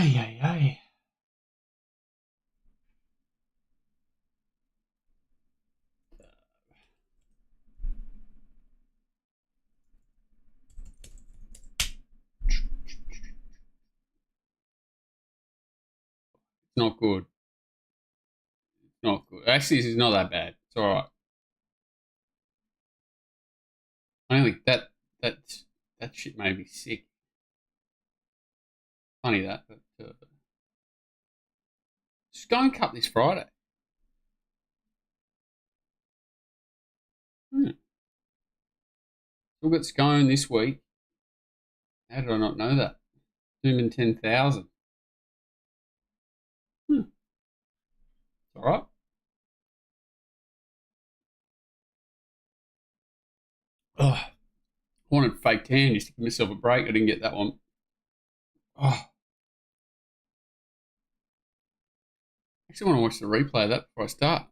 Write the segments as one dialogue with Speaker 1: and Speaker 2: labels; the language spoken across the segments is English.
Speaker 1: Ay, ay, ay. It's not good. It's not good. Actually, this is not that bad. It's all right. I don't think that shit made me sick. Funny that, but Scone Cup this Friday. Hmm. Still got Scone this week. How did I not know that? Zoom 10,000. It's all right. Oh, I wanted fake tan just to give myself a break. I didn't get that one. Oh, I actually want to watch the replay of that before I start.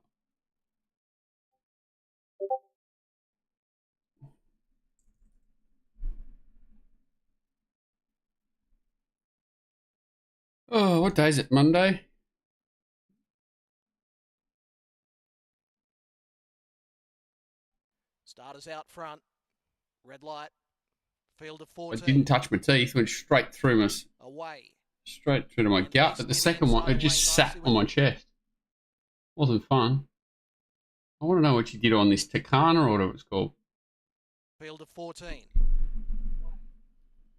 Speaker 1: Oh, what day is it? Monday?
Speaker 2: Starters out front. Red light. Field of
Speaker 1: I
Speaker 2: 14.
Speaker 1: didn't touch my teeth. Went straight through
Speaker 2: Away.
Speaker 1: straight through to my gut. But the second one, it just sat on my chest. Wasn't fun. I want to know what you did on this Takana or whatever it's called.
Speaker 2: Field of 14.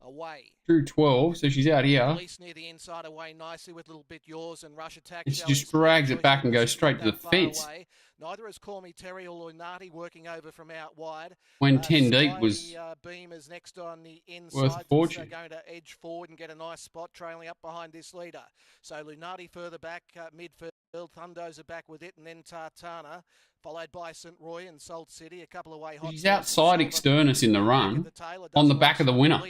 Speaker 2: Away.
Speaker 1: Drew 12, so she's out here.
Speaker 2: Police near the inside away nicely with little bit yours and rush attack.
Speaker 1: And she just drags it back and goes straight to the fence.
Speaker 2: Away. Neither is Call Me Terry or Lunati working over from out wide.
Speaker 1: When 10 deep was
Speaker 2: Beam is next on the inside.
Speaker 1: worth a fortune.
Speaker 2: Going to edge forward and get a nice spot trailing up behind this leader. So Lunati further back, midfield. Thundos are back with it, and then Tartana, followed by St. Roy and Salt City, a couple away.
Speaker 1: She's outside Externus in the run, on the back of the winner.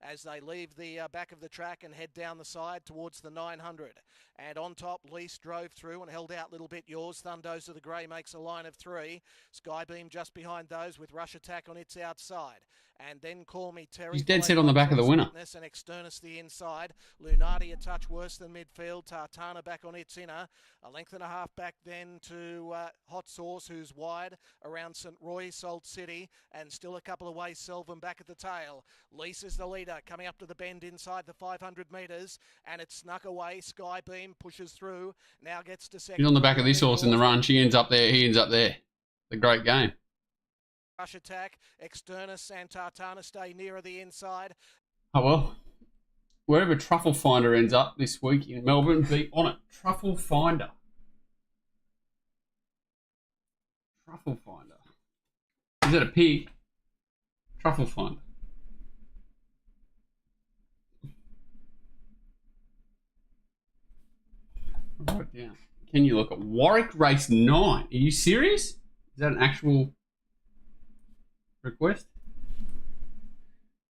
Speaker 2: As they leave the back of the track and head down the side towards the 900. And on top, Lease drove through and held out a little bit yours. Thundos of the Grey makes a line of 3. Skybeam just behind those with Rush Attack on its outside. And then Call Me Terry.
Speaker 1: He's dead set on the back of the winner.
Speaker 2: And Externus the inside. Lunati a touch worse than midfield. Tartana back on its inner. A length and a half back then to Hot Sauce, who's wide around St. Roy, Salt City. And still a couple of ways, Selvin back at the tail. Lease is the leader, coming up to the bend inside the 500 metres. And it's snuck away. Skybeam pushes through. Now gets to second.
Speaker 1: He's on the back of this horse in the run. She ends up there. He ends up there. It's a great game.
Speaker 2: Rush Attack, Externus and Tartana stay nearer the inside.
Speaker 1: Oh, well. Wherever Truffle Finder ends up this week in Melbourne, be on it. Truffle Finder. Truffle Finder. Is that a pig? Truffle Finder. I'll write it down. Can you look at Warwick Race 9? Are you serious? Is that an actual request?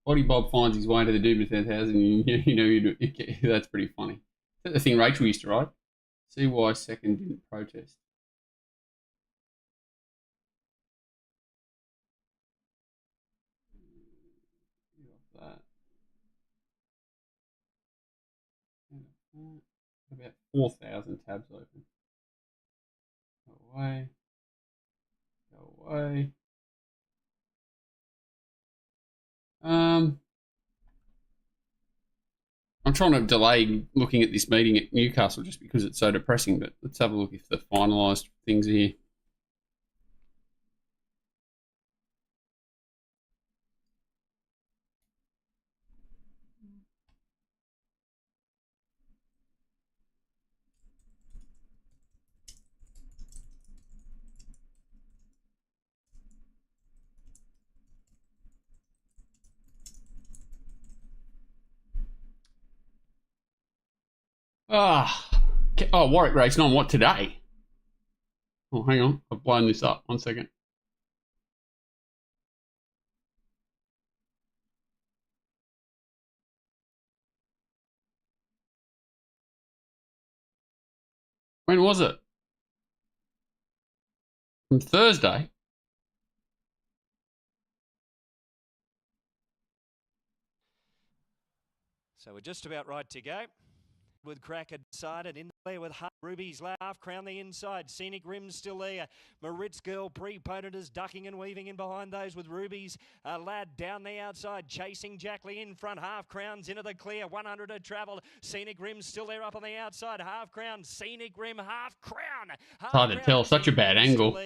Speaker 1: Body Bob finds his way to the Doom 10,000. That's pretty funny. Is that the thing Rachel used to write? See why second didn't protest. That. About 4,000 tabs open. Go away. Go away. I'm trying to delay looking at this meeting at Newcastle just because it's so depressing, but let's have a look if the finalised things are here. Warwick Race 9, what, today? Oh, hang on. I've blown this up. 1 second. When was it? From Thursday?
Speaker 3: So we're just about right to go. with Cracker decided in there with Ruby's Laugh, Crown the inside. Scenic Rim's still there. Maritz Girl pre-potent is ducking and weaving in behind those with Ruby's Lad down the outside, chasing Jackley in front. Half Crown's into the clear. 100 to travel. Scenic Rim's still there up on the outside. Half Crown, Scenic Rim, Half Crown.
Speaker 1: It's hard to tell. Such a bad angle.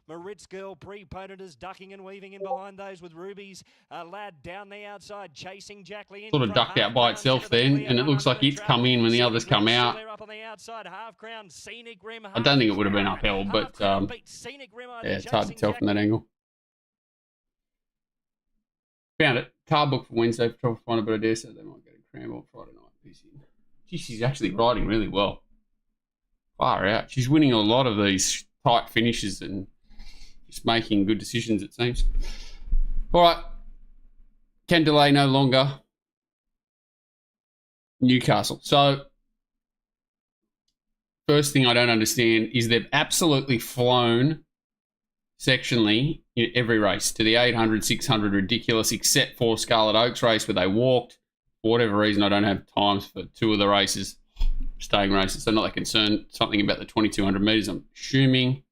Speaker 3: Maritz Girl pre-potent is ducking and weaving in behind those with Ruby's Lad down the outside, chasing Jackley in
Speaker 1: Sort of ducked out by itself then, and it looks like it's come in when the others come out. I don't think it would have been upheld, but yeah, it's hard to tell from that angle. Found it. Car book for Wednesday. Trouble to find a bit of dare, so they might get a cram on Friday night. Gee, she's actually riding really well. Far out. She's winning a lot of these tight finishes and just making good decisions, it seems. All right. Can delay no longer. Newcastle. So, first thing I don't understand is they've absolutely flown sectionally in every race to the 800, 600, ridiculous, except for Scarlet Oaks race where they walked. For whatever reason, I don't have times for two of the races, staying races, so not that concerned. Something about the 2,200 metres, I'm assuming.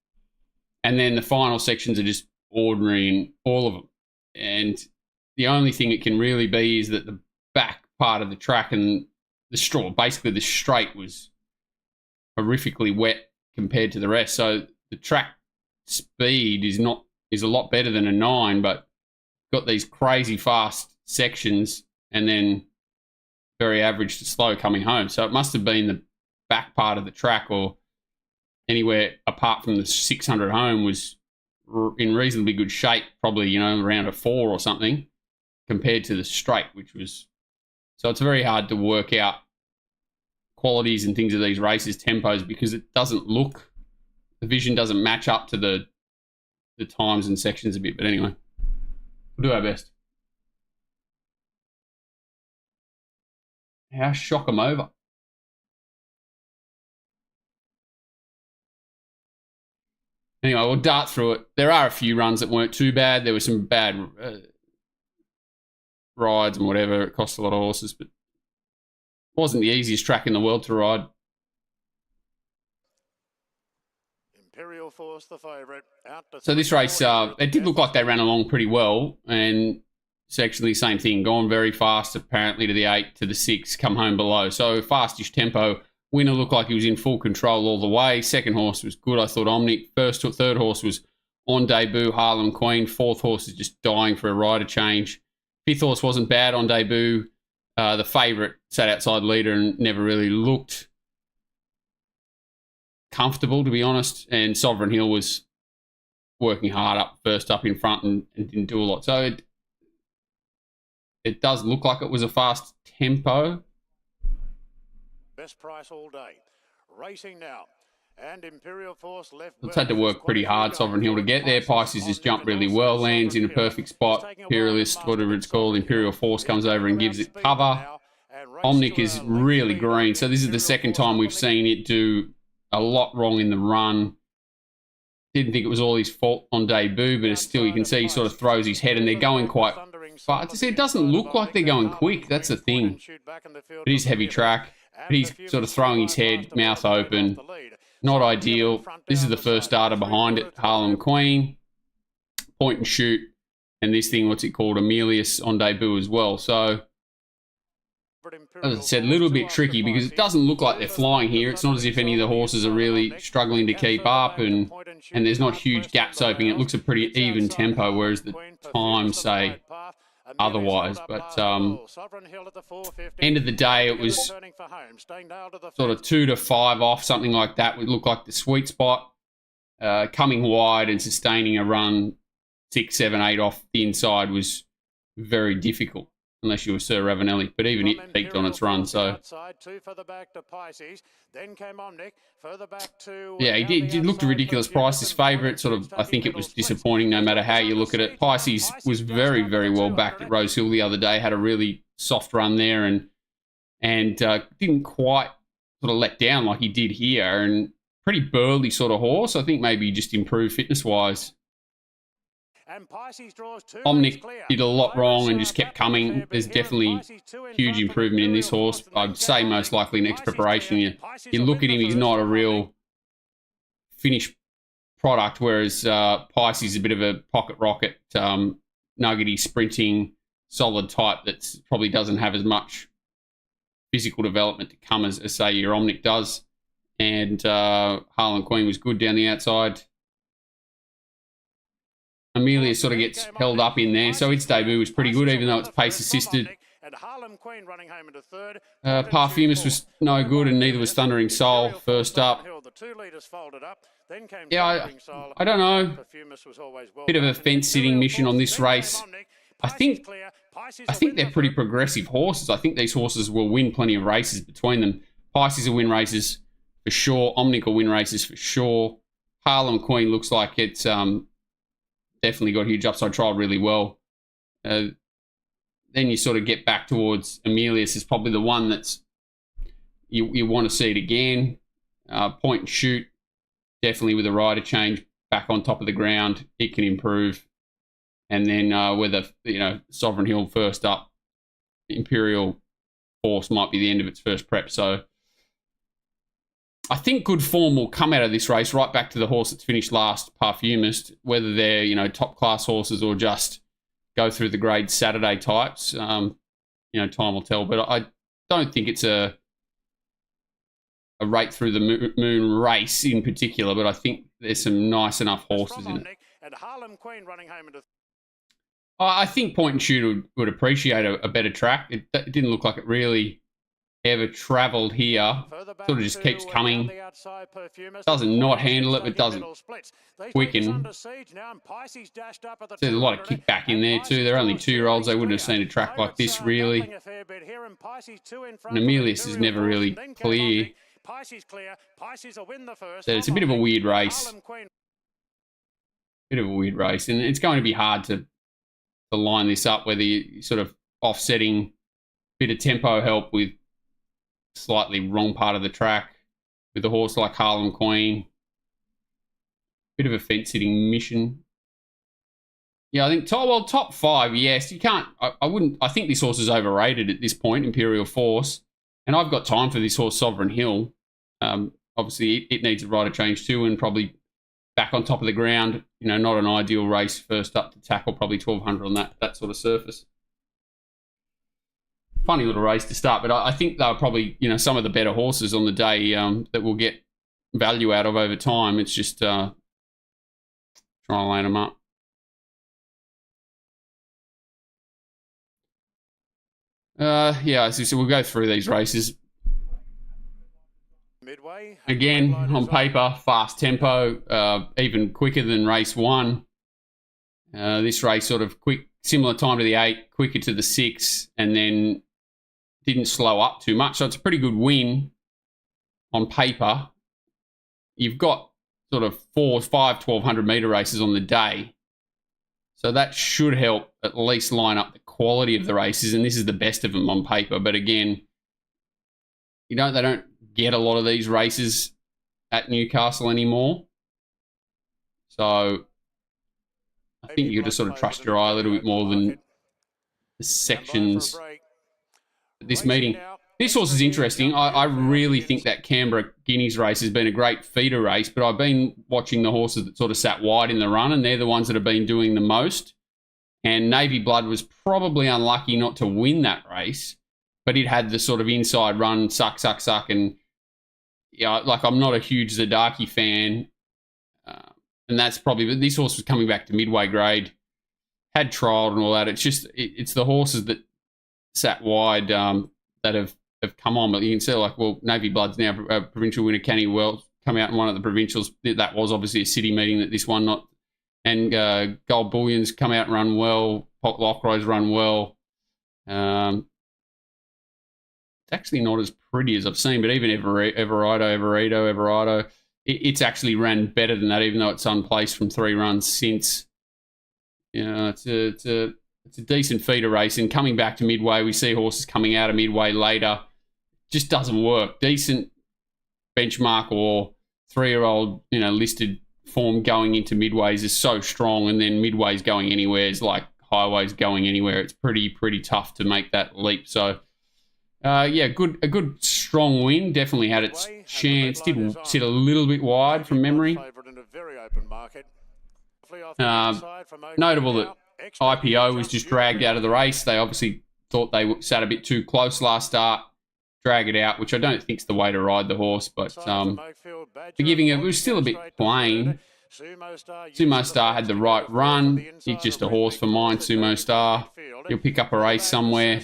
Speaker 1: And then the final sections are just ordinary in all of them. And the only thing it can really be is that the back part of the track and the straw, basically the straight, was horrifically wet compared to the rest. So the track speed is a lot better than a 9, but got these crazy fast sections and then very average to slow coming home. So it must have been the back part of the track, or anywhere apart from the 600 home was in reasonably good shape, probably, around a 4 or something compared to the straight, which was... So it's very hard to work out qualities and things of these races, tempos, because it doesn't look... The vision doesn't match up to the times and sections a bit. But anyway, we'll do our best. How shock 'em over. Anyway, we'll dart through it. There are a few runs that weren't too bad. There were some bad rides and whatever. It cost a lot of horses, but it wasn't the easiest track in the world to ride.
Speaker 4: Imperial Force, the favourite.
Speaker 1: So this race, it did look like they ran along pretty well, and sectionally same thing. Gone very fast, apparently, to the 8, to the 6, come home below. So fastish tempo. Winner looked like he was in full control all the way. Second horse was good, I thought, Omnic. Third horse was on debut, Harlem Queen. Fourth horse is just dying for a rider change. Fifth horse wasn't bad on debut. The favourite sat outside leader and never really looked comfortable, to be honest. And Sovereign Hill was working hard first up in front and didn't do a lot. So it does look like it was a fast tempo.
Speaker 4: Best price all day. Racing now. And Imperial Force left.
Speaker 1: It's had to work pretty hard, Sovereign Hill, to get there. Pisces has jumped really well, lands in a perfect spot. Imperialist, whatever it's called, Imperial Force comes over and gives it cover. Omnic is really green. So this is the second time we've seen it do a lot wrong in the run. Didn't think it was all his fault on debut, but still you can see he sort of throws his head and they're going quite fast. It doesn't look like they're going quick. That's the thing. It is heavy track. But he's sort of throwing his head, mouth open. Not ideal. This is the first starter behind it. Harlem Queen. Point and shoot. And this thing, what's it called? Amelius on debut as well. So, as I said, a little bit tricky because it doesn't look like they're flying here. It's not as if any of the horses are really struggling to keep up, and there's not huge gaps opening. It looks a pretty even tempo, whereas the times say otherwise. But end of the day, it was sort of 2 to 5 off, something like that would look like the sweet spot. Coming wide and sustaining a run 6, 7, 8 off the inside was very difficult, unless you were Sir Ravanelli. But even it peaked on its run, so... Yeah, he looked a ridiculous price. His favourite, sort of, I think it was disappointing no matter how you look at it. Pisces was very, very well backed at Rose Hill the other day, had a really soft run there and didn't quite sort of let down like he did here. And pretty burly sort of horse. I think maybe just improved fitness-wise.
Speaker 4: And Pisces draws 2
Speaker 1: Omnic
Speaker 4: clear.
Speaker 1: did a lot wrong and just kept coming. There's definitely huge improvement in this horse. I'd say most likely next preparation. You look at him, he's not a real finished product, whereas Pisces is a bit of a pocket rocket, nuggety, sprinting, solid type that probably doesn't have as much physical development to come as say, your Omnic does. And Harlem Queen was good down the outside. Amelia sort of gets held up in there, so its debut was pretty good, even though it's pace assisted. Parfumist was no good, and neither was Thundering Soul first up. Yeah, I don't know. Bit of a fence-sitting mission on this race. I think they're pretty progressive horses. I think these horses will win plenty of races between them. Pisces will win races for sure. Omnic will win races for sure. Harlem Queen looks like it's definitely got huge upside, trialled really well. Then you sort of get back towards Amelius is probably the one that's you want to see it again. Point and shoot, definitely with a rider change back on top of the ground, it can improve. And then whether Sovereign Hill first up, Imperial Force might be the end of its first prep. So I think good form will come out of this race, right back to the horse that's finished last, Parfumist, whether they're, top class horses or just go through the grade Saturday types. Time will tell. But I don't think it's a rate through the moon race in particular, but I think there's some nice enough horses in it.
Speaker 4: And Harlem Queen running home into
Speaker 1: I think Point and Shoot would appreciate a better track. It didn't look like it really ever travelled here. Sort of just keeps coming. Doesn't not handle it, but doesn't quicken. There's a lot of kickback in there too. They're only 2-year-olds. They wouldn't have seen a track like this really. And Amelius is never really clear. So it's a bit of a weird race. And it's going to be hard to line this up, whether you sort of offsetting bit of tempo help with slightly wrong part of the track with a horse like Harlem Queen. Bit of a fence-sitting mission. Yeah, I think top 5, yes. You can't, I think this horse is overrated at this point, Imperial Force. And I've got time for this horse, Sovereign Hill. Obviously, it needs a rider change too, and probably back on top of the ground. Not an ideal race first up to tackle, probably 1200 on that sort of surface. Funny little race to start, but I think they're probably, some of the better horses on the day that we'll get value out of over time. It's just try and line them up. So we'll go through these races. Again, on paper, fast tempo, even quicker than race 1. This race sort of quick, similar time to the 8, quicker to the 6, and then didn't slow up too much. So it's a pretty good win on paper. You've got sort of 4, 5, 1200 metre races on the day. So that should help at least line up the quality of the races, and this is the best of them on paper. But again, they don't get a lot of these races at Newcastle anymore. So I think you got to sort of trust your eye a little bit more than the sections at this meeting. This horse is interesting. I really think that Canberra Guineas race has been a great feeder race, but I've been watching the horses that sort of sat wide in the run, and they're the ones that have been doing the most. And Navy Blood was probably unlucky not to win that race, but it had the sort of inside run, suck. And I'm not a huge Zadaki fan. And that's probably, but this horse was coming back to midway grade, had trialled and all that. It's the horses that sat wide that have come on. But you can see, Navy Blood's now a provincial winner. Canny Wells come out and won at the provincials. That was obviously a city meeting that this one not. And Gold Bullion's come out and run well. Pot Lockroy's run well. It's actually not as pretty as I've seen, but even Everito, it's actually ran better than that, even though it's unplaced from 3 runs since. It's a decent feeder race, and coming back to midway, we see horses coming out of midway later. Just doesn't work. Decent benchmark or 3-year-old, listed form going into midways is so strong, and then midways going anywhere is like highways going anywhere. It's pretty tough to make that leap. So, yeah, a good strong win. Definitely had its chance. Did sit a little bit wide from memory. Notable that IPO was just dragged out of the race. They obviously thought they sat a bit too close last start. Drag it out, which I don't think is the way to ride the horse, but forgiving it was still a bit plain. Sumo Star had the right run. He's just a horse for mine, Sumo Star. He'll pick up a race somewhere.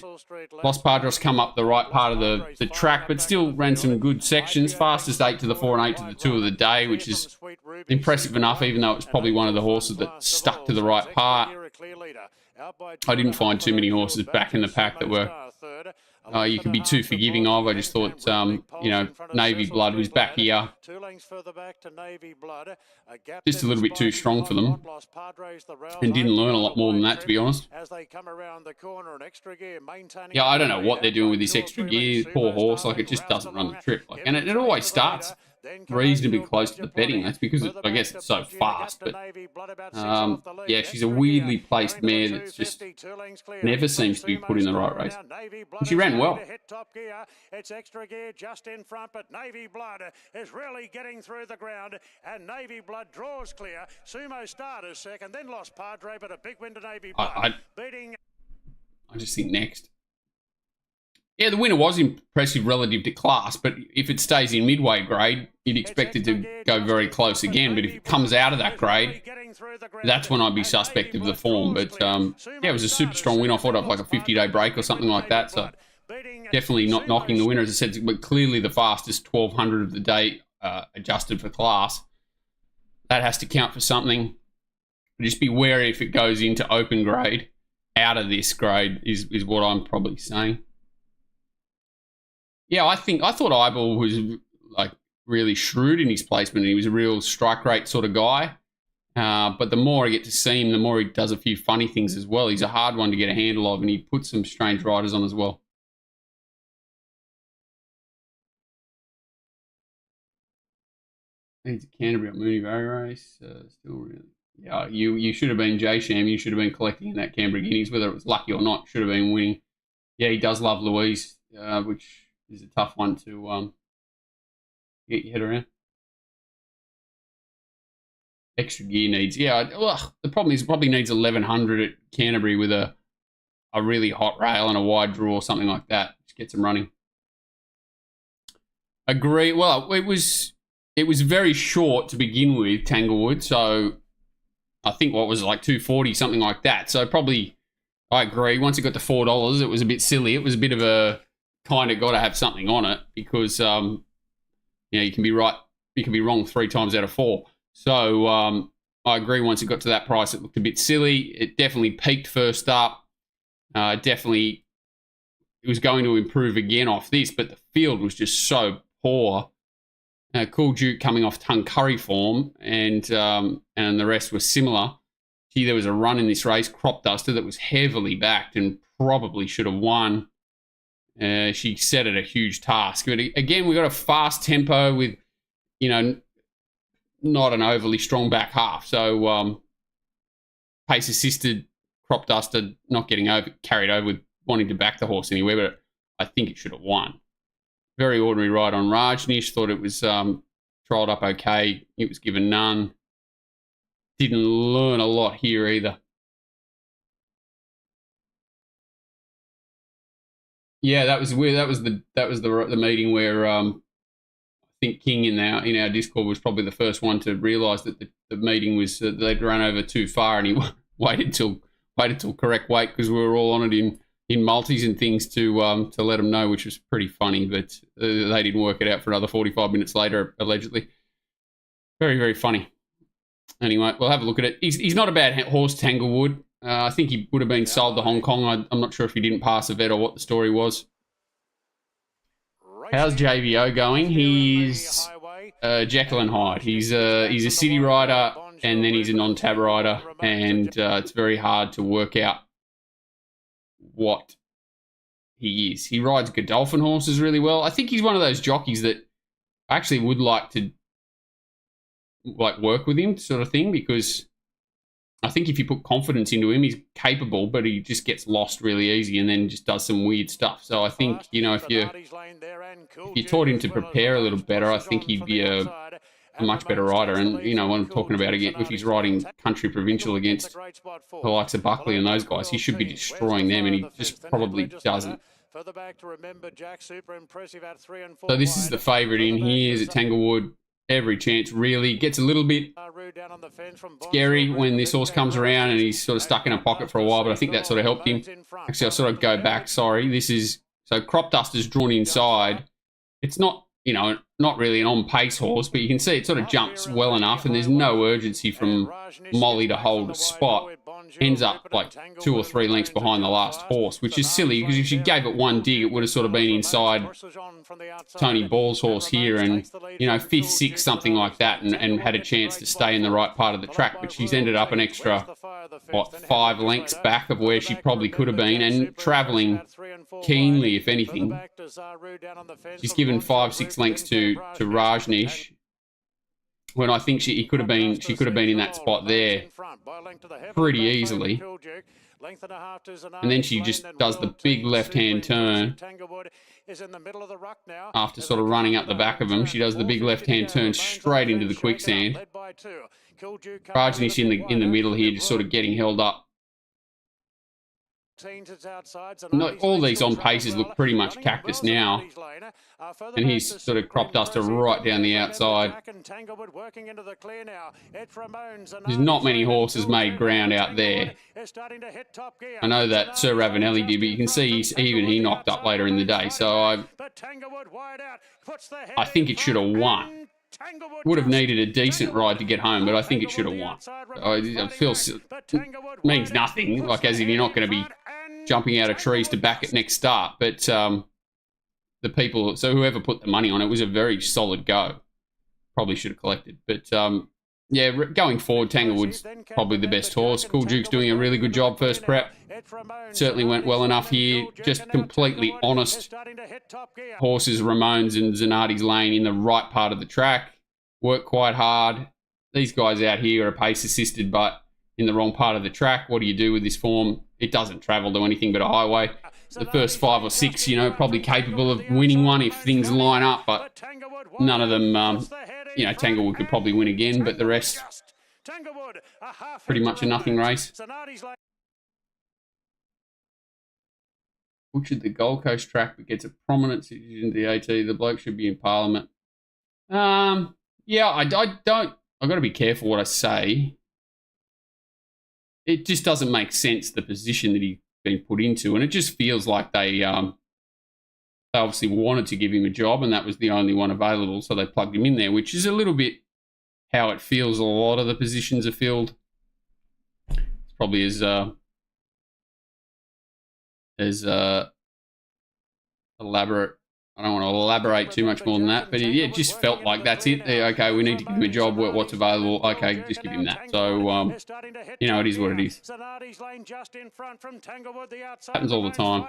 Speaker 1: Los Padres come up the right part of the track, but still ran some good sections. Fastest 8 to the 4 and 8 to the 2 of the day, which is impressive enough, even though it was probably one of the horses that stuck to the right part. I didn't find too many horses back in the pack that were you could be too forgiving of. I just thought, you know, Navy Blood was back here. Just a little bit too strong for them. And didn't learn a lot more than that, to be honest. Yeah, I don't know what they're doing with this extra gear. Poor horse, like, it just doesn't run the trip. Like, and it always starts reasonably close to the betting. That's because I guess it's so fast. But yeah, she's a weirdly placed mare that's just never seems to be put in the right race. And she ran well.
Speaker 4: It's extra gear just in front, but Navy Blood is really getting through the ground, and Navy Blood draws clear. Sumo started second, then Lost Padre, but a big win to Navy Blood.
Speaker 1: I just think next. Yeah, the winner was impressive relative to class, but if it stays in midway grade, you'd expect it to go very close again. But if it comes out of that grade, that's when I'd be suspect of the form. But yeah, it was a super strong win. I thought of like a 50-day break or something like that. So definitely not knocking the winner, as I said, but clearly the fastest 1200 of the day adjusted for class. That has to count for something. Just be wary if it goes into open grade. Out of this grade is what I'm probably saying. Yeah, I thought Eyeball was like really shrewd in his placement. He was a real strike rate sort of guy. But the more I get to see him, the more he does a few funny things as well. He's a hard one to get a handle of, and he puts some strange riders on as well. It's a Canterbury at Mooney Valley race. Still really. Yeah, you should have been J-Sham. You should have been collecting in that Canberra Guineas, whether it was lucky or not. Should have been winning. Yeah, he does love Louise, which is a tough one to get your head around. Extra gear needs, yeah. The problem is it probably needs 1100 at Canterbury with a really hot rail and a wide draw or something like that. Just get some running. Agree. Well, it was very short to begin with, Tanglewood. So I think what was it, like 240, something like that. So probably, I agree. Once it got to $4, it was a bit silly. It was a bit of a kind of got to have something on it because you know, you can be right, you can be wrong 3 times out of 4. So I agree. Once it got to that price, it looked a bit silly. It definitely peaked first up. Definitely, it was going to improve again off this, but the field was just so poor. Cool Duke coming off tongue curry form, and the rest was similar. Gee, there was a run in this race, Crop Duster, that was heavily backed and probably should have won. She set it a huge task. But again, we got a fast tempo with, you know, not an overly strong back half. So pace assisted, Crop Duster not getting carried over with wanting to back the horse anywhere, but I think it should have won. Very ordinary ride on Rajnish. Thought it was trialled up okay. It was given none. Didn't learn a lot here either. Yeah, that was weird. That was the meeting where I think King in our Discord was probably the first one to realise that the meeting was they'd run over too far, and he waited till correct weight because we were all on it in multis and things to let them know, which was pretty funny. But they didn't work it out for another 45 minutes later, allegedly. Very, very funny. Anyway, we'll have a look at it. He's not a bad horse, Tanglewood. I think he would have been sold to Hong Kong. I'm not sure if he didn't pass a vet or what the story was. How's JVO going? He's Jekyll and Hyde. He's a city rider and then he's a non-tab rider, and it's very hard to work out what he is. He rides Godolphin horses really well. I think he's one of those jockeys that I actually would like to like work with him sort of thing, because I think if you put confidence into him, he's capable, but he just gets lost really easy and then just does some weird stuff. So I think, you know, if you taught him to prepare a little better, I think he'd be a much better rider. And, you know, when I'm talking about, again, if he's riding country provincial against the likes of Buckley and those guys, he should be destroying them, and he just probably doesn't. So this is the favourite in here, is at Tanglewood. Every chance, really. Gets a little bit scary when this horse comes around and he's sort of stuck in a pocket for a while, but I think that sort of helped him. Actually, I'll sort of go back, sorry. This is, so Crop Duster's drawn inside. It's not, you know, not really an on-pace horse, but you can see it sort of jumps well enough, and there's no urgency from Molly to hold a spot. Ends up like 2 or 3 lengths behind the last horse, which is silly, because if she gave it one dig, it would have sort of been inside Tony Ball's horse here, and, you know, 5th, 6th, something like that, and had a chance to stay in the right part of the track. But she's ended up an extra, what, 5 lengths back of where she probably could have been, and travelling keenly, if anything. She's given 5, 6 lengths to Rajnish, when I think she could have been in that spot there pretty easily. And then she just does the big left-hand turn. After sort of running up the back of him, she does the big left-hand turn straight into the quicksand. Rajnish in the middle here, just sort of getting held up. No, all these on paces look pretty much Cactus now, and he's sort of Crop Duster right down the outside. There's not many horses made ground out there. I know that Sir Ravanelli did, but you can see he knocked up later in the day. So I think it should have won. Would have needed a decent ride to get home, but I think it should have won. I feel it means nothing, like as if you're not going to be jumping out of trees to back it next start. But the people, so whoever put the money on it, was a very solid go. Probably should have collected. But yeah, going forward, Tanglewood's probably the best horse. Cool Duke's doing a really good job first prep. Certainly went well enough here. Just completely honest horses, Ramones and Zanardi's Lane, in the right part of the track. Work quite hard. These guys out here are pace assisted, but in the wrong part of the track. What do you do with this form? It doesn't travel to anything but a highway. The first 5 or 6, you know, probably capable of winning one if things line up, but none of them, you know, Tanglewood could probably win again, but the rest, pretty much a nothing race. Butchered the Gold Coast track, but gets a prominent decision to the AT. The bloke should be in Parliament. Yeah, I've got to be careful what I say. It just doesn't make sense, the position that he's been put into, and it just feels like they obviously wanted to give him a job, and that was the only one available, so they plugged him in there, which is a little bit how it feels. A lot of the positions are filled. It's probably as elaborate. I don't want to elaborate too much more than that, but yeah, it just felt like that's it. Okay, we need to give him a job. What's available? Okay, just give him that. So, you know, it is what it is. Happens all the time.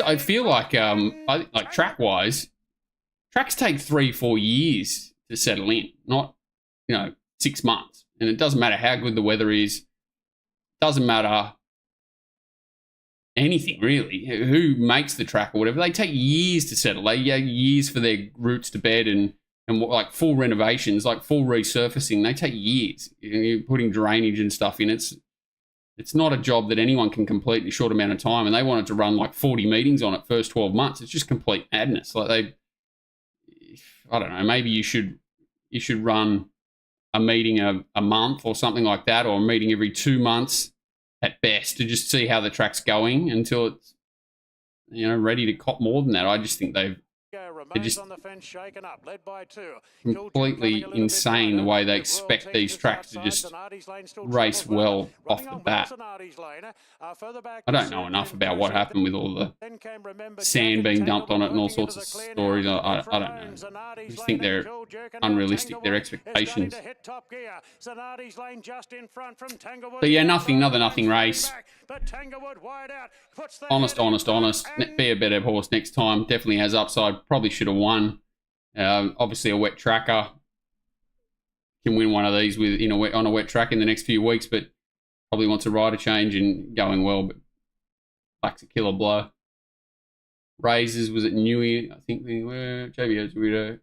Speaker 1: I feel like, like track-wise, tracks take 3-4 years to settle in, not, you know, 6 months. And it doesn't matter how good the weather is. Doesn't matter anything, really. Who makes the track or whatever. They take years to settle. They years for their routes to bed and like full renovations, like full resurfacing. They take years. You're putting drainage and stuff in. It's not a job that anyone can complete in a short amount of time, and they wanted to run like 40 meetings on it first 12 months. It's just complete madness. Like I don't know, maybe you should run a meeting a month or something like that, or a meeting every 2 months at best, to just see how the track's going until it's, you know, ready to cop more than that. I just think they're just completely insane the way they expect these tracks to just race well off the bat. I don't know enough about what happened with all the sand being dumped on it and all sorts of stories. I don't know. I just think they're unrealistic, their expectations. But yeah, another nothing race. Honest. Be a better horse next time. Definitely has upside. Probably should have won. Obviously, a wet tracker can win one of these on a wet track in the next few weeks, but probably wants a rider change and going well, but lacks a killer blow. Razors was at Newey, I think they were. JBO's weirdo.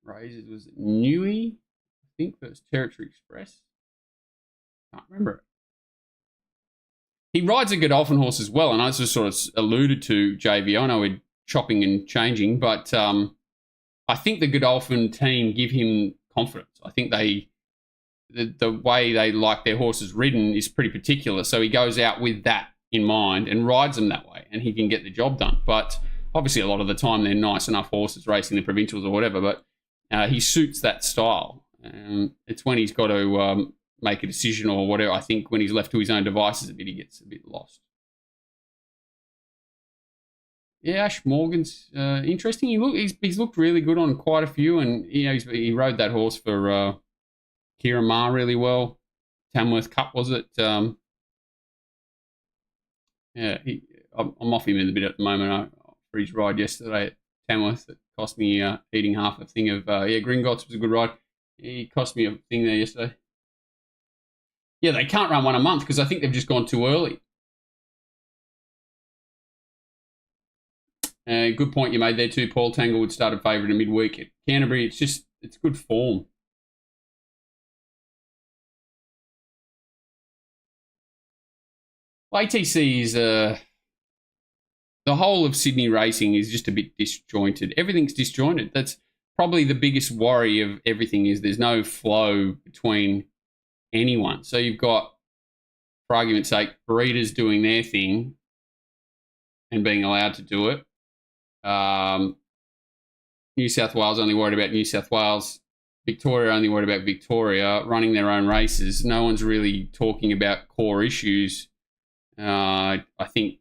Speaker 1: Razors was at Newey, I think versus Territory Express. Can't remember it. He rides a Godolphin horse as well, and I just sort of alluded to JV. I know we're chopping and changing, but I think the Godolphin team give him confidence. I think the way they like their horses ridden is pretty particular, so he goes out with that in mind and rides them that way, and he can get the job done. But obviously a lot of the time they're nice enough horses racing the provincials or whatever, but he suits that style. It's when he's got to make a decision or whatever. I think when he's left to his own devices a bit, he gets a bit lost. Yeah, Ash Morgan's interesting. He's looked really good on quite a few, and he rode that horse for Kieran Ma really well. Tamworth Cup, was it? Yeah, I'm off him in a bit at the moment. For his ride yesterday at Tamworth, it cost me eating half a thing of Gringotts was a good ride. He cost me a thing there yesterday. Yeah, they can't run one a month because I think they've just gone too early. Good point you made there too, Paul. Tanglewood started favourite in midweek at Canterbury. It's good form. ATC is the whole of Sydney racing is just a bit disjointed. Everything's disjointed. That's probably the biggest worry of everything is there's no flow between anyone. So you've got, for argument's sake, breeders doing their thing and being allowed to do it. New South Wales only worried about New South Wales. Victoria only worried about Victoria running their own races. No one's really talking about core issues. I think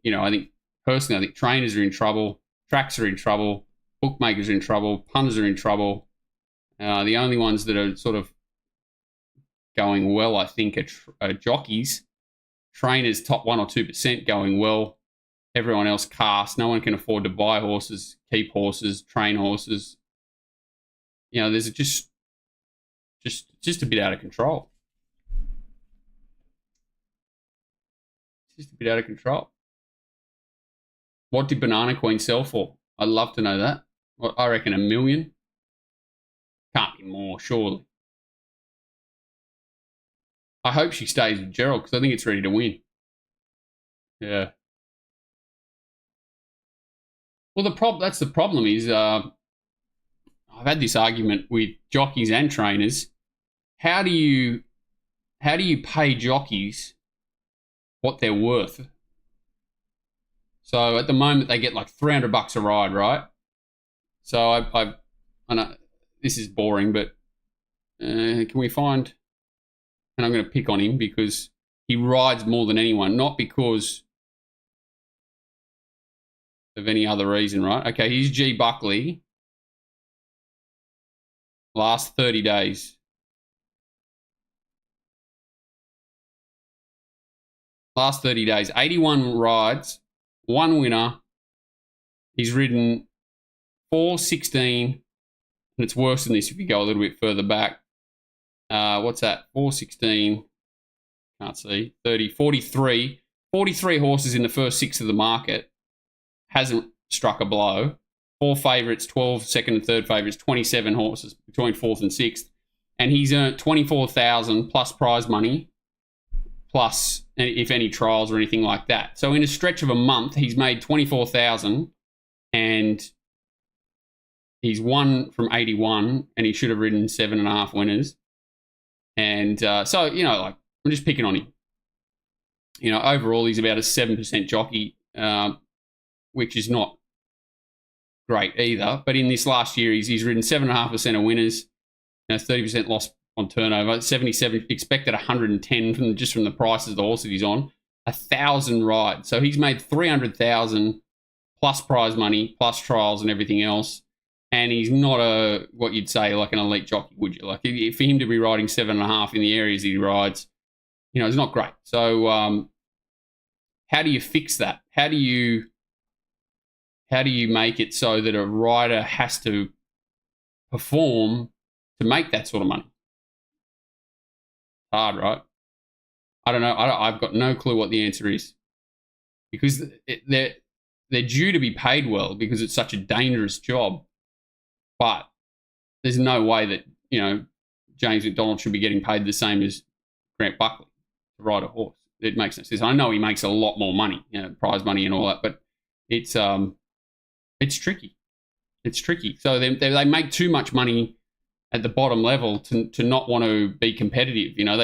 Speaker 1: personally, I think trainers are in trouble, tracks are in trouble, bookmakers are in trouble, punters are in trouble. The only ones that are sort of going well, I think, are jockeys. Trainers top 1 or 2% going well. Everyone else cast. No one can afford to buy horses, keep horses, train horses. There's just a bit out of control. Just a bit out of control. What did Banana Queen sell for? I'd love to know that. I reckon $1 million. Can't be more, surely. I hope she stays with Gerald because I think it's ready to win. Yeah. Well, that's the problem is I've had this argument with jockeys and trainers. How do you pay jockeys what they're worth? So at the moment they get like $300 a ride, right? So I know this is boring, but can we find? And I'm going to pick on him because he rides more than anyone, not because of any other reason, right? Okay, here's G. Buckley. Last 30 days. Last 30 days. 81 rides, 1 winner. He's ridden 416, and it's worse than this if you go a little bit further back. What's that? 416. Can't see. 30, 43. 43 horses in the first 6 of the market. Hasn't struck a blow. 4 favourites, 12 second and third favourites, 27 horses between 4th and 6th. And he's earned 24,000 plus prize money, plus if any trials or anything like that. So in a stretch of a month, he's made 24,000 and he's won from 81 and he should have ridden 7.5 winners. And so, I'm just picking on him. Overall, he's about a 7% jockey, which is not great either. But in this last year, he's ridden 7.5% of winners, 30% loss on turnover, 77 expected 110 from the prices of the horse that he's on, 1,000 rides. So he's made 300,000 plus prize money, plus trials and everything else. And he's not what you'd say like an elite jockey, would you? Like for him to be riding 7.5 in the areas he rides, it's not great. So how do you fix that? How do you make it so that a rider has to perform to make that sort of money? Hard, right? I don't know. I've got no clue what the answer is, because they're due to be paid well because it's such a dangerous job. But there's no way that, you know, James McDonald should be getting paid the same as Grant Buckley to ride a horse. It makes no sense. I know he makes a lot more money, you know, prize money and all that, but it's tricky. It's tricky. So they make too much money at the bottom level to not want to be competitive. You know,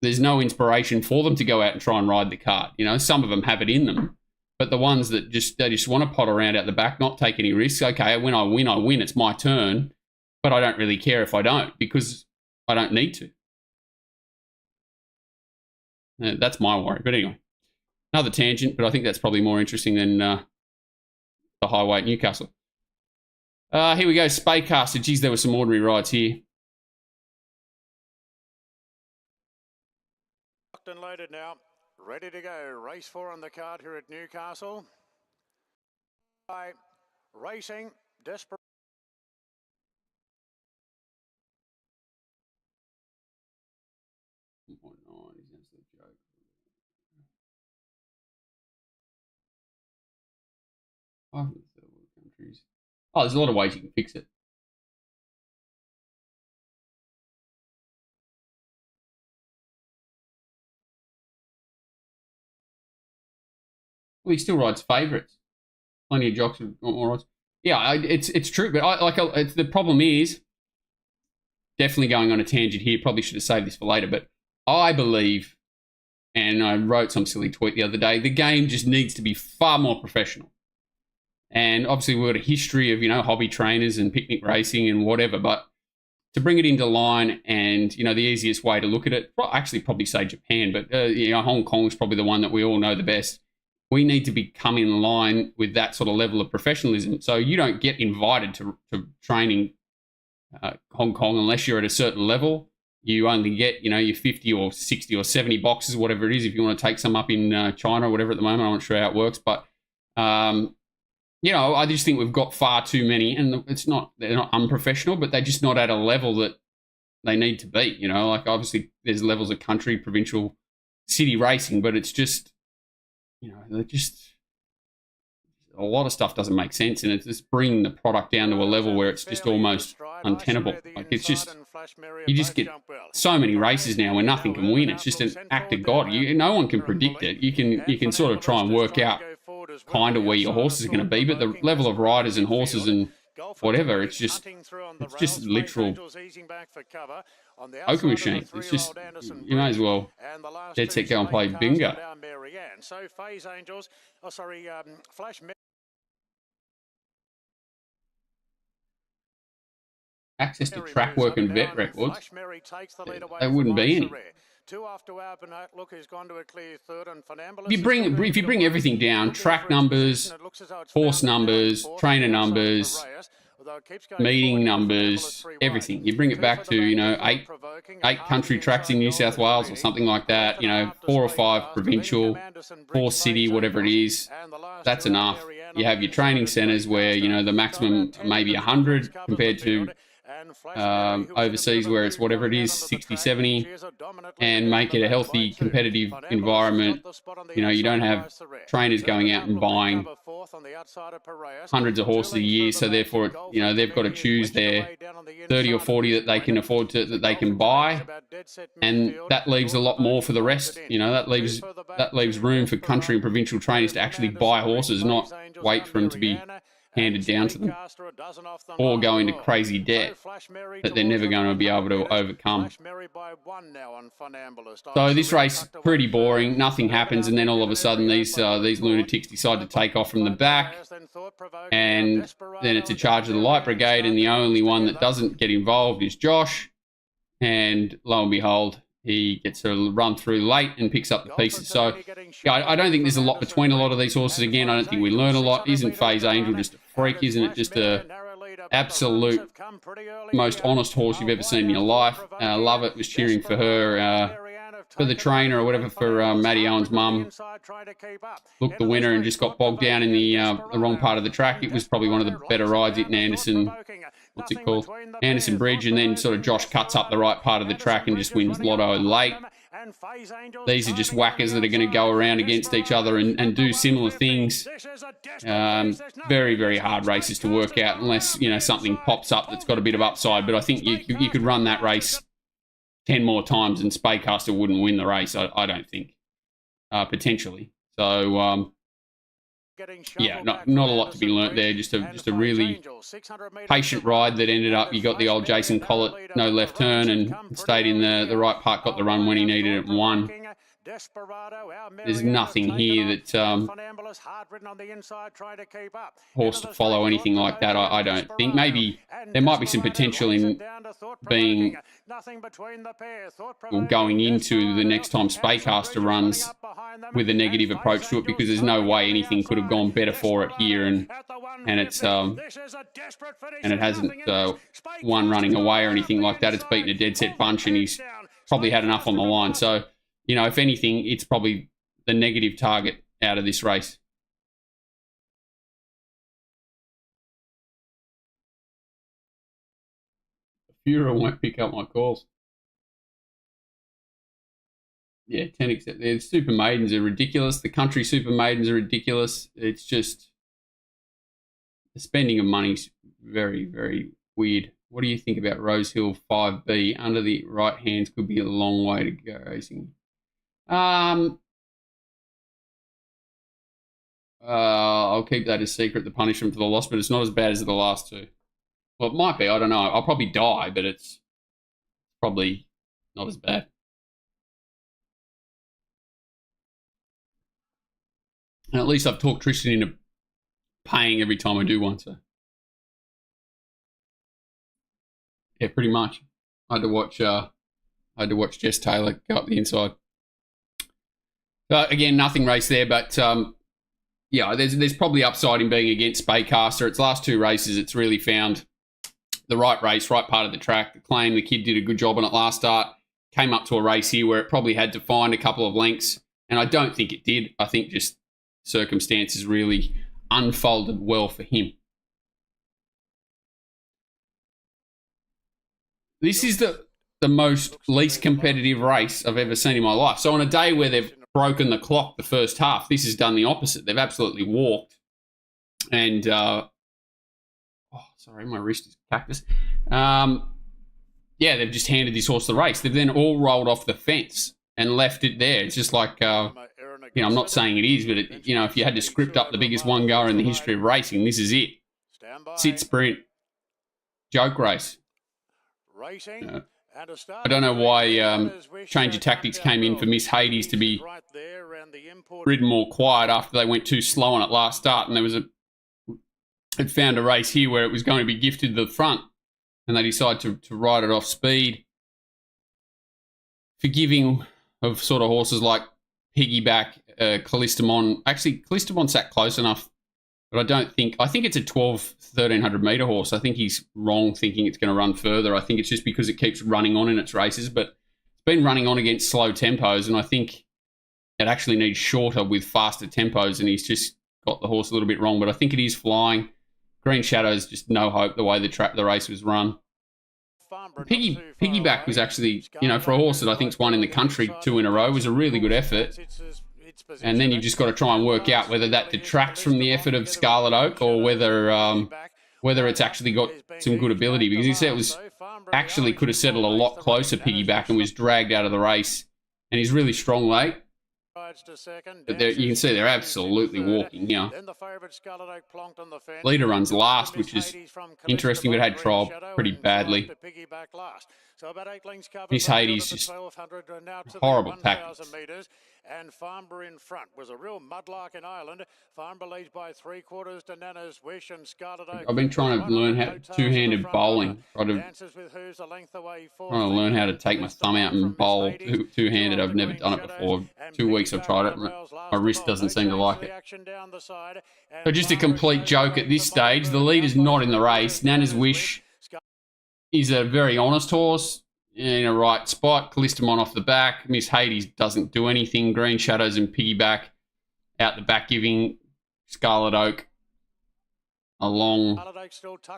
Speaker 1: there's no inspiration for them to go out and try and ride the cart. You know, some of them have it in them, but the ones that they just want to pot around out the back, not take any risks. Okay, when I win, I win. It's my turn, but I don't really care if I don't, because I don't need to. That's my worry. But anyway, another tangent, but I think that's probably more interesting than the highway at Newcastle. Here we go, Spaycaster. Geez, there were some ordinary rides here.
Speaker 4: Locked and loaded now. Ready to go. Race 4 on the card here at Newcastle. By Racing, Desperate.
Speaker 1: Oh, there's a lot of ways you can fix it. Well, he still rides favourites. Plenty of jocks with more rides. Yeah, it's true, but the problem is, definitely going on a tangent here. Probably should have saved this for later, but I believe, and I wrote some silly tweet the other day, the game just needs to be far more professional. And obviously we've got a history of, you know, hobby trainers and picnic racing and whatever, but to bring it into line, and, you know, the easiest way to look at it, actually probably say Japan, but, you know, Hong Kong is probably the one that we all know the best. We need to become in line with that sort of level of professionalism. So you don't get invited to training Hong Kong unless you're at a certain level. You only get, you know, your 50 or 60 or 70 boxes, whatever it is, if you want to take some up in China or whatever at the moment. I'm not sure how it works, but... you know, I just think we've got far too many, and they're not unprofessional, but they're just not at a level that they need to be. You know, like obviously there's levels of country, provincial, city racing, but it's just, you know, they're just, a lot of stuff doesn't make sense, and it's just bringing the product down to a level where it's just almost untenable. Like it's just, you just get so many races now where nothing can win. It's just an act of God. No one can predict it. You can sort of try and work out kind of where your horses are going to be, but the level of riders and horses and whatever, it's just literal poker machine. It's just, you may as well dead set go and play bingo. Access to track work and vet records, there wouldn't be any. If you bring everything down, track numbers, horse numbers, trainer numbers, meeting numbers, everything, you bring it back to, you know, eight country tracks in New South Wales or something like that, you know, 4 or 5 provincial, 4 city, whatever it is, that's enough. You have your training centres where, you know, the maximum maybe 100 compared to overseas where it's whatever it is, 60, 70, and make it a healthy, competitive environment. You know, you don't have trainers going out and buying hundreds of horses a year, so therefore, you know, they've got to choose their 30 or 40 that they can afford to, that they can buy, and that leaves a lot more for the rest. You know, that leaves room for country and provincial trainers to actually buy horses, not wait for them to be handed down to them, or go into crazy debt that they're never going to be able to overcome. So this race, pretty boring, nothing happens, and then all of a sudden these lunatics decide to take off from the back, and then it's a charge of the Light Brigade, and the only one that doesn't get involved is Josh, and lo and behold, he gets a run through late and picks up the pieces. So yeah, I don't think there's a lot between a lot of these horses. Again, I don't think we learn a lot. Isn't Phase Angel just a freak? Isn't it just a absolute most honest horse you've ever seen in your life? I love it. Was cheering for her for the trainer or whatever, for Matty Owen's mum, looked the winner and just got bogged down in the wrong part of the track. It was probably one of the better rides in Anderson, what's it called? Anderson Bridge, and then sort of Josh cuts up the right part of the track and just wins Lotto late. These are just whackers that are going to go around against each other and do similar things. Very, very hard races to work out unless, you know, something pops up that's got a bit of upside. But I think you could run that race 10 more times and Spaycaster wouldn't win the race, I don't think, potentially. So, yeah, not a lot to be learnt there. Just a really patient ride that ended up, you got the old Jason Collett, no left turn, and stayed in the right part, got the run when he needed it and won. There's nothing here that horse to follow, anything like that, I don't think. Maybe there might be some potential in being or going into the next time Spaycaster runs with a negative approach to it, because there's no way anything could have gone better for it here, and it's and it hasn't won running away or anything like that. It's beaten a dead set bunch, and he's probably had enough on the line. So, you know, if anything, it's probably the negative target out of this race. Fura won't pick up my calls. Yeah, 10 except the Super Maidens are ridiculous. The country Super Maidens are ridiculous. It's just the spending of money's very, very weird. What do you think about Rosehill 5B? Under the right hands could be a long way to go racing. I'll keep that a secret, the punishment for the loss, but it's not as bad as the last two. Well, it might be. I don't know. I'll probably die, but it's probably not as bad. And at least I've talked Tristan into paying every time I do one, so. Yeah, pretty much. I had to watch Jess Taylor go up the inside. Again, nothing race there, but yeah, there's probably upside in being against Spaycaster. Its last two races, it's really found the right race, right part of the track. The claim the kid did a good job on it last start. Came up to a race here where it probably had to find a couple of lengths, and I don't think it did. I think just circumstances really unfolded well for him. This is the most least competitive race I've ever seen in my life. So on a day where they've broken the clock the first half, this has done the opposite. They've absolutely walked. And, oh, sorry, my wrist is cactus. Yeah, they've just handed this horse the race. They've then all rolled off the fence and left it there. It's just like, you know, I'm not saying it is, but, you know, if you had to script up the biggest one-goer in the history of racing, this is it. Sit sprint. Joke race. I don't know why Change of Tactics came in for Miss Hades to be ridden more quiet after they went too slow on it last start, and there was had found a race here where it was going to be gifted to the front, and they decided to ride it off speed. Forgiving of sort of horses like Piggyback, Callistamon. Actually, Callistamon sat close enough, but I think it's a 1,300 metre horse. I think he's wrong thinking it's going to run further. I think it's just because it keeps running on in its races, but it's been running on against slow tempos, and I think it actually needs shorter with faster tempos, and he's just got the horse a little bit wrong, but I think it is flying. Green Shadow's just no hope the way the race was run. Piggyback was actually, you know, for a horse that I think's won in the country 2 in a row, was a really good effort. And then you've just got to try and work out whether that detracts from the effort of Scarlet Oak or whether it's actually got some good ability. Because he said it was actually could have settled a lot closer, Piggyback, and was dragged out of the race. And he's really strong late. But you can see they're absolutely walking here. Leader runs last, which is interesting, but had trial pretty badly. Miss Hades just horrible tactics.
Speaker 4: And Farnborough in front was a real mudlark in Ireland. Farnborough leads by 3/4 to Nana's Wish and Scarlet Oak.
Speaker 1: I've been trying to learn how two-handed bowling. Trying to learn how to take my thumb out and bowl two-handed. I've never done it before. 2 weeks I've tried it. My wrist doesn't seem to like it. So just a complete joke at this stage. The leader's not in the race. Nana's Wish is a very honest horse. in a right spot. Callistamon off the back. Miss Hades doesn't do anything. Green Shadows and Piggyback out the back, giving Scarlet Oak a long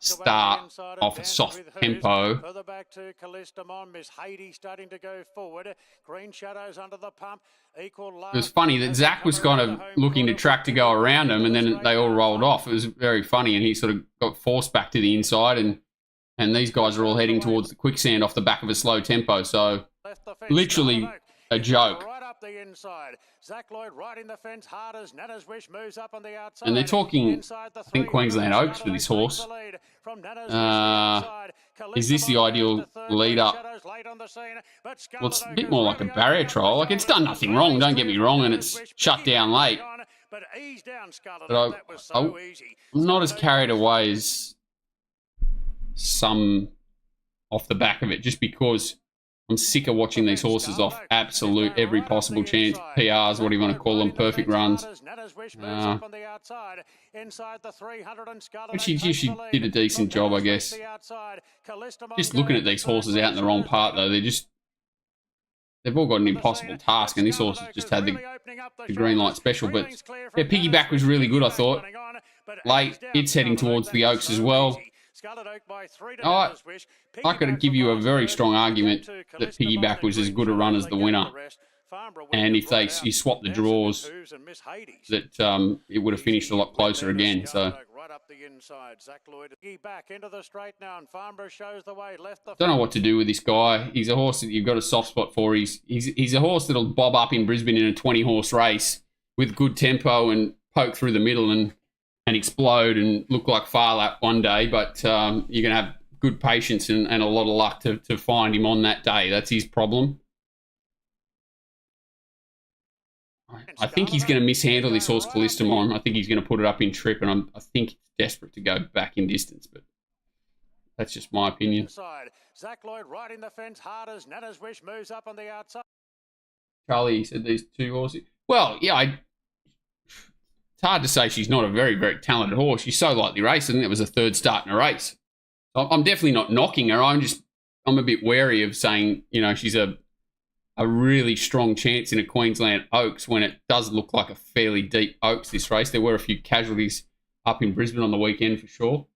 Speaker 1: start off a soft tempo.
Speaker 4: Further back to Callistamon. Miss Hades starting to go forward. Green Shadows under the pump.
Speaker 1: It was funny that Zach was kind of looking to track to go around him, and then they all rolled off. It was very funny, and he sort of got forced back to the inside, and these guys are all heading towards the quicksand off the back of a slow tempo. So literally a joke.
Speaker 4: Right up the inside. Zach Lloyd riding the fence hard as Nana's Wish moves up on the outside.
Speaker 1: And they're talking, I think, Queensland Oaks for this horse. Is this the ideal lead-up? Well, it's a bit more like a barrier trial. Like, it's done nothing wrong, don't get me wrong, and it's shut down late. But I'm not as carried away as some off the back of it, just because I'm sick of watching these horses off absolute every possible chance. PRs, what do you want to call them, perfect runs. But she did a decent job, I guess. Just looking at these horses out in the wrong part, though, they've all got an impossible task, and this horse has just had the green light special. But yeah, Piggyback was really good, I thought. Late, it's heading towards the Oaks as well. I could give you a very strong argument that Piggyback was as good a run as the winner. And if you swap the draws, that it would have finished a lot closer again. So don't know what to do with this guy. He's a horse that you've got a soft spot for. He's a horse that'll bob up in Brisbane in a 20-horse race with good tempo and poke through the middle and explode and look like Far Lap one day, but you're going to have good patience and a lot of luck to find him on that day. That's his problem. I think he's going to mishandle this horse, Callistamon. I think he's going to put it up in trip, and I think he's desperate to go back in distance, but that's just my opinion.
Speaker 4: Zach Lloyd riding the fence hard as Nana's Wish moves up on the outside.
Speaker 1: Charlie said these two horses. Well, yeah, it's hard to say she's not a very, very talented horse. She's so lightly raced. I think it was a third start in a race. I'm definitely not knocking her. I'm a bit wary of saying, she's a really strong chance in a Queensland Oaks when it does look like a fairly deep Oaks this race. There were a few casualties up in Brisbane on the weekend for sure.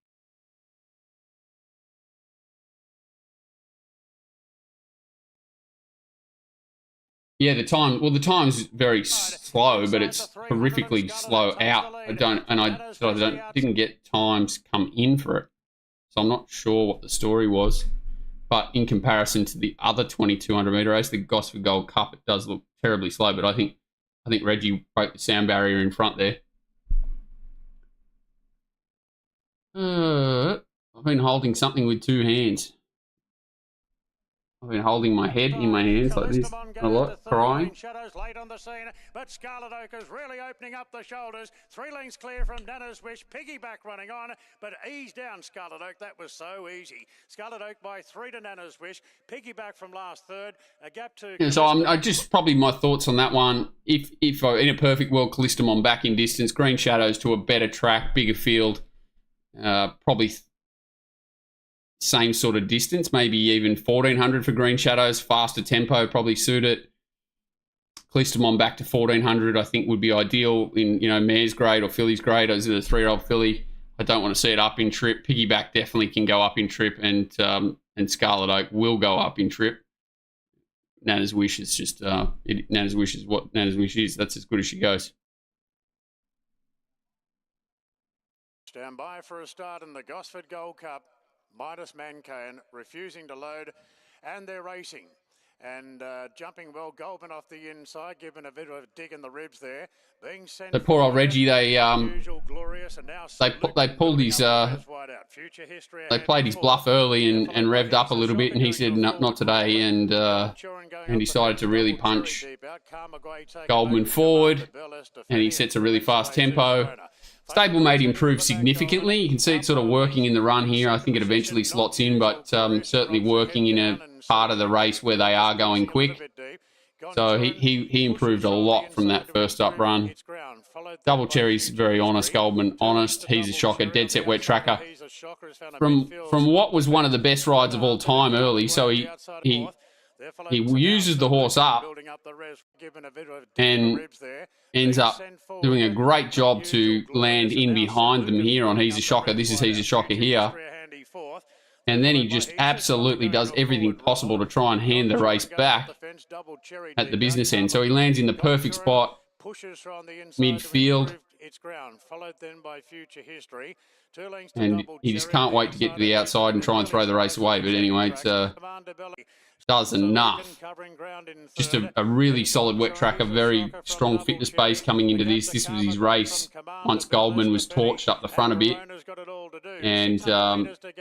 Speaker 1: Yeah, the time's very slow, but it's horrifically slow out. I didn't get times come in for it, so I'm not sure what the story was. But in comparison to the other 2,200 metre race, the Gosford Gold Cup, it does look terribly slow. But I think Reggie broke the sound barrier in front there. I've been holding something with two hands. I've been holding my head in my hands like this a lot, crying.
Speaker 4: Shadows late on the scene, but Scarlet Oak is really opening up the shoulders. 3 lengths clear from Nana's Wish. Piggyback running on, but ease down Scarlet Oak. That was so easy. Scarlet Oak by 3 to Nana's Wish. Piggyback from last third. A gap to...
Speaker 1: Yeah, so I just probably my thoughts on that one. If in a perfect world, Callistamon back in distance, Green Shadows to a better track, bigger field, probably... same sort of distance, maybe even 1,400 for Green Shadows. Faster tempo probably suit it. Callistamon back to 1,400 I think would be ideal in, mare's grade or filly's grade. As a 3-year-old filly, I don't want to see it up in trip. Piggyback definitely can go up in trip, and Scarlet Oak will go up in trip. Nana's Wish is just Nana's Wish is what Nana's Wish is. That's as good as she goes.
Speaker 4: Stand by for a start in the Gosford Gold Cup. Midas Mancan refusing to load, and they're racing. And jumping well, Goldman off the inside, giving a bit of a dig in the ribs there. Being sent.
Speaker 1: The poor old Reggie, they pulled his they played his bluff early and revved up a little bit, and he said not today, and decided to really punch Goldman forward, and he sets a really fast tempo. Stablemate improved significantly. You can see it sort of working in the run here. I think it eventually slots in, but certainly working in a part of the race where they are going quick. So he improved a lot from that first up run. Double Cherry's very honest, Goldman honest. He's a shocker. Dead set wet tracker. from what was one of the best rides of all time early. So he uses the horse up and ends up doing a great job to land in behind them here on He's a Shocker. This is He's a Shocker here. And then he just absolutely does everything possible to try and hand the race back at the business end. So he lands in the perfect spot, midfield. And he just can't wait to get to the outside and try and throw the race away. But anyway, it does enough. Just a really solid wet track, a very strong fitness base coming into this. This was his race once Goldman was torched up the front a bit. And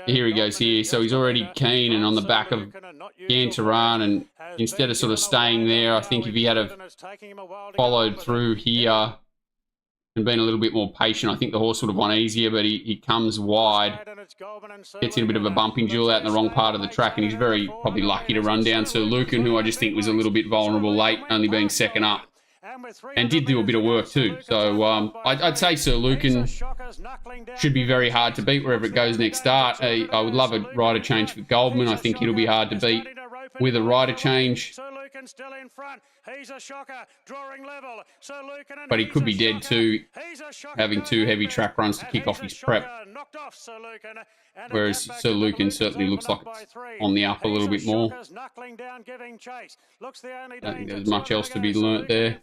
Speaker 1: here he goes here. So he's already keen and on the back of Gantaran. And instead of sort of staying there, I think if he had have followed through here and been a little bit more patient, I think the horse would have won easier, but he comes wide, gets in a bit of a bumping duel out in the wrong part of the track, and he's very probably lucky to run down Sir Lucan, who I just think was a little bit vulnerable late, only being second up, and did do a bit of work too. So I'd say Sir Lucan should be very hard to beat wherever it goes next start. I would love a rider change for Goldman. I think it'll be hard to beat with a rider change. Still in front. He's a Shocker, drawing level. But he could be dead too, having two heavy track runs to kick off his prep. Whereas Sir Lucan certainly looks like it's on the up a little bit more. I don't think there's much else to be learnt there.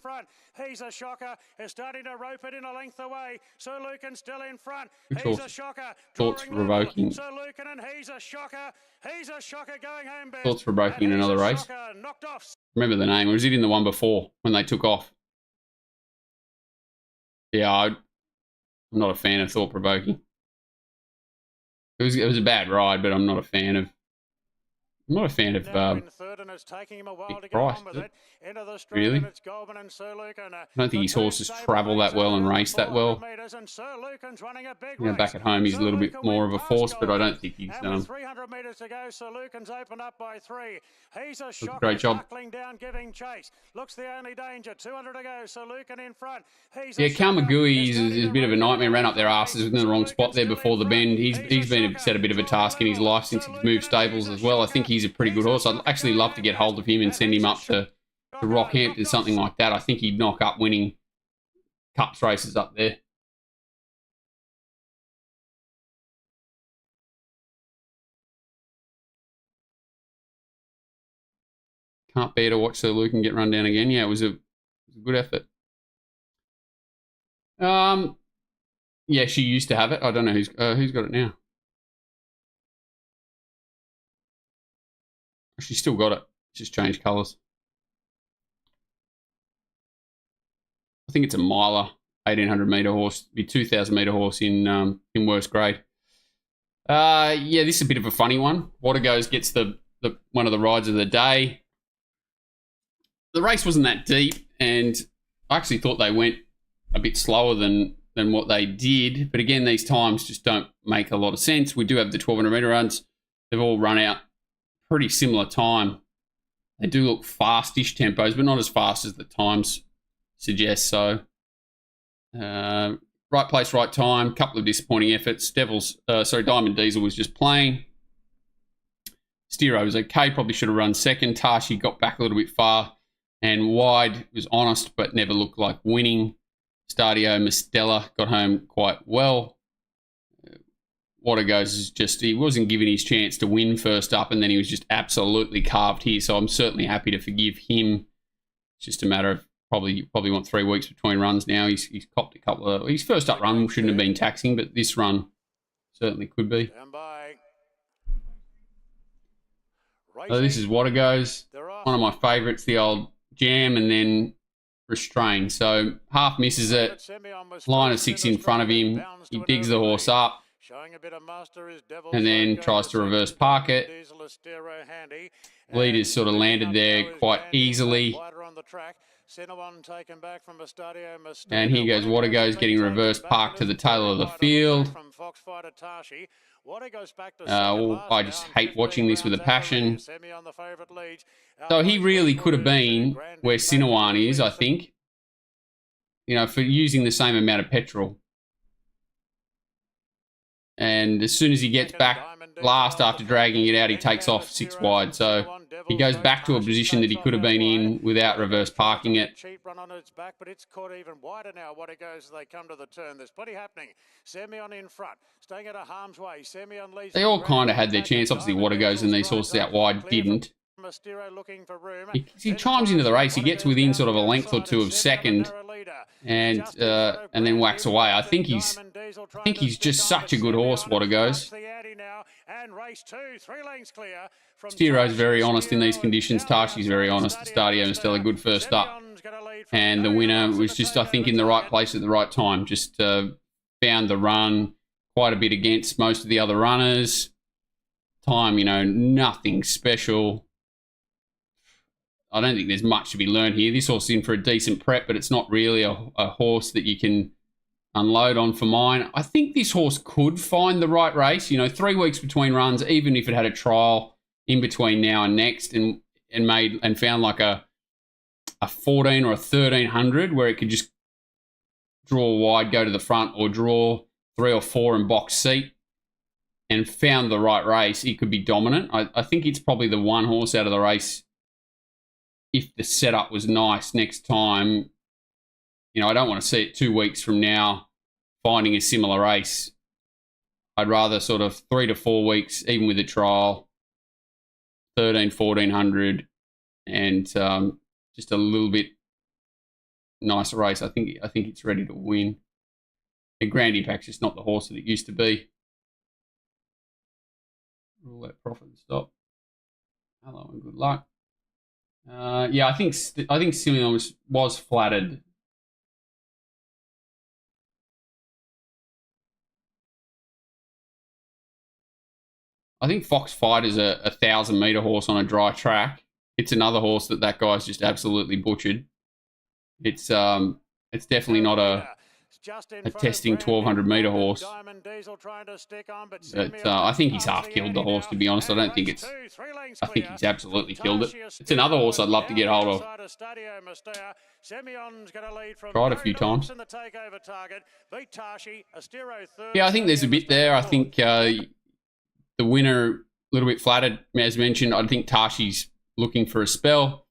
Speaker 1: He's a Shocker, is starting to rope it in a length away. Sir Lucan still in front. He's a Shocker. Thoughts provoking. Sir Lucan and He's a Shocker. He's a Shocker going home best. Thoughts provoking in another race. Remember the name, or was it in the one before when they took off? Yeah, I'm not a fan of thought provoking. It was a bad ride, but I'm not a fan of. I'm not a fan of Big Price. Really? I don't think his horses travel that well and race that well. You know, back at home he's a little bit more of a force, but I don't think he's done a great job. Yeah, Kalmagui is a bit of a nightmare. Ran up their asses in the wrong spot there before the bend. He's been set a bit of a task in his life since he's moved stables as well. I think he's a pretty good horse. I'd actually love to get hold of him and send him up to Rockhampton, something like that. I think he'd knock up winning Cups races up there. Can't bear to watch Sir Lucan get run down again. Yeah, it was a good effort. Yeah, she used to have it. I don't know who's got it now. She's still got it. Just changed colours. I think it's a miler, 1,800 metre horse, be 2,000 metre horse in worst grade. Yeah, this is a bit of a funny one. Watergoes gets the one of the rides of the day. The race wasn't that deep, and I actually thought they went a bit slower than what they did. But again, these times just don't make a lot of sense. We do have the 1,200 metre runs. They've all run out pretty similar time. They do look fast-ish tempos, but not as fast as the times suggest. So, right place, right time. Couple of disappointing efforts. Diamond Diesel was just playing. Stiro was okay. Probably should have run second. Tashi got back a little bit far and wide. Was honest, but never looked like winning. Stadio Mistella got home quite well. Watergoes is just, he wasn't given his chance to win first up, and then he was just absolutely carved here. So I'm certainly happy to forgive him. It's just a matter of probably want 3 weeks between runs now. He's copped a couple of, his first up run shouldn't have been taxing, but this run certainly could be. So this is Watergoes. One of my favourites, the old jam and then restrain. So half misses it. Line of 6 in front of him. He digs the horse up. And then tries to reverse park it. Leader's sort of landed there quite easily. And here goes Watergoes getting reverse parked to the tail of the field. I just hate watching this with a passion. So he really could have been where Sinawan is, I think. You know, for using the same amount of petrol. And as soon as he gets back last after dragging it out, he takes off 6 wide. So he goes back to a position that he could have been in without reverse parking it.
Speaker 4: Cheap run on its back, but it's caught even wider now. What it goes as they come to the turn. There's plenty happening. Semyon in front, staying at a harm's way. Semyon leads.
Speaker 1: They all kind of had their chance. Obviously, Water Goes and these horses out wide didn't. He chimes into the race. He gets within sort of a length or two of second, and then whacks away. I think he's just such a good horse. Water Goes. Steero's very honest in these conditions. Tashi's very honest. Stadio and Stella good first up, and the winner was just, I think, in the right place at the right time. Just found the run quite a bit against most of the other runners. Time, nothing special. I don't think there's much to be learned here. This horse is in for a decent prep, but it's not really a horse that you can unload on for mine. I think this horse could find the right race. 3 weeks between runs, even if it had a trial in between now and next, and found like a 14 or a 1300 where it could just draw wide, go to the front, or draw 3 or 4 and box seat, and found the right race, it could be dominant. I think it's probably the one horse out of the race. If the setup was nice next time, I don't want to see it 2 weeks from now finding a similar race. I'd rather sort of 3 to 4 weeks, even with a trial, 13, 1400, and just a little bit nicer race. I think it's ready to win. And Grand Impact's just not the horse that it used to be. Rule that profit and stop. Hello and good luck. Yeah, I think Simeon was flattered. I think Fox Fight is a 1,000-meter horse on a dry track. It's another horse that guy's just absolutely butchered. It's definitely not a testing 1,200-meter horse. But I think he's half killed the horse, to be honest. I think he's absolutely killed it. It's another horse I'd love to get hold of. Tried a few times. Yeah, I think there's a bit there. I think the winner, a little bit flattered, as mentioned. I think Tashi's looking for a spell.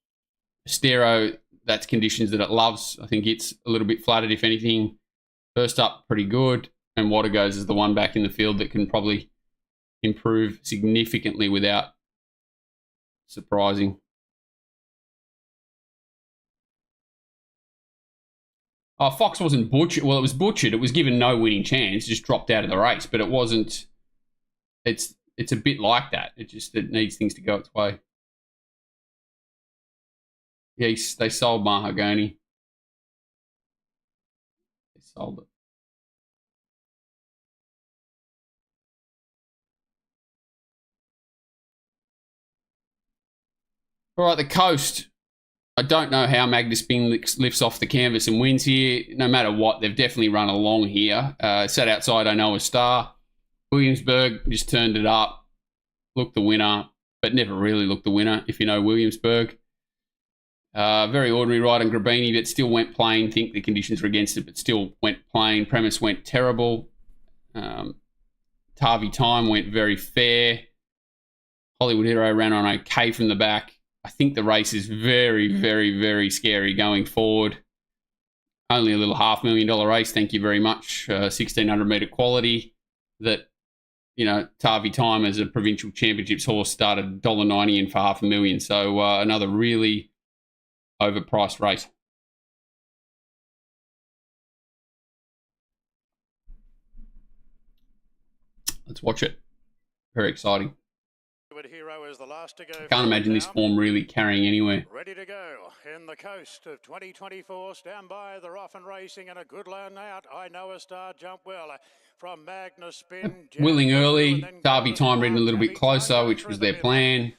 Speaker 1: Stero, that's conditions that it loves. I think it's a little bit flattered, if anything. First up, pretty good. And Water Goes is the one back in the field that can probably improve significantly without surprising. Oh, Fox wasn't butchered. Well, it was butchered. It was given no winning chance. Just dropped out of the race. But it wasn't... It's a bit like that. It needs things to go its way. Yeah, they sold Mahogany. They sold it. All right, the Coast. I don't know how Magnaspin lifts off the canvas and wins here. No matter what, they've definitely run along here. Sat outside, I Know a Star. Williamsburg just turned it up. Looked the winner, but never really looked the winner, if you know Williamsburg. Very ordinary ride on Grabini, but still went plain. Think the conditions were against it, but still went plain. Premise went terrible. Tavi Time went very fair. Hollywood Hero ran on okay from the back. I think the race is very, very, very scary going forward. Only a little $500,000 race, thank you very much. 1,600 metre quality that, Tavi Time as a provincial championships horse started $1.90 in for $500,000. So another really overpriced race. Let's watch it. Very exciting.
Speaker 4: Hero is the last to go.
Speaker 1: Can't imagine this form really carrying anywhere.
Speaker 4: Ready to go in the Coast of 2024. Stand by, they're off and racing, and a good line out. I Know a Star jump well from Magnaspin.
Speaker 1: Willing early, Derby Time ridden a little bit closer, which was their plan.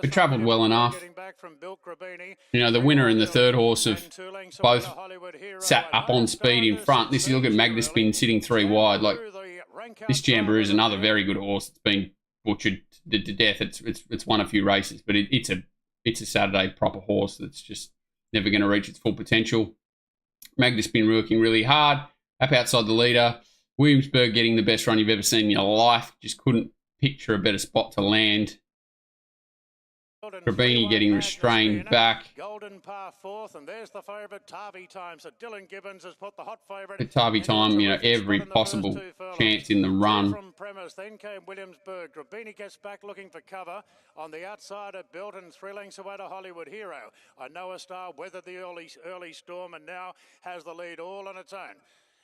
Speaker 1: But travelled well enough. The winner and the third horse have both sat up on speed in front. This, you look at Magnaspin sitting 3 wide. Like, this Jamboree is another very good horse. It's been butchered to death. It's won a few races, but it's a Saturday proper horse that's just never going to reach its full potential. Magnaspin working really hard. Up outside the leader. Williamsburg getting the best run you've ever seen in your life. Just couldn't picture a better spot to land. Grabini getting restrained back.
Speaker 4: Golden Par fourth, and there's the favourite Tarvi Time. So Dylan Gibbons has put the hot favourite.
Speaker 1: The Tarvi Time, you know, every possible chance in the run.
Speaker 4: From premise, then came Williamsburg. Grabini gets back looking for cover on the outside of Belton, 3 lengths away to Hollywood Hero. I Know a Star weathered the early storm and now has the lead all on its own.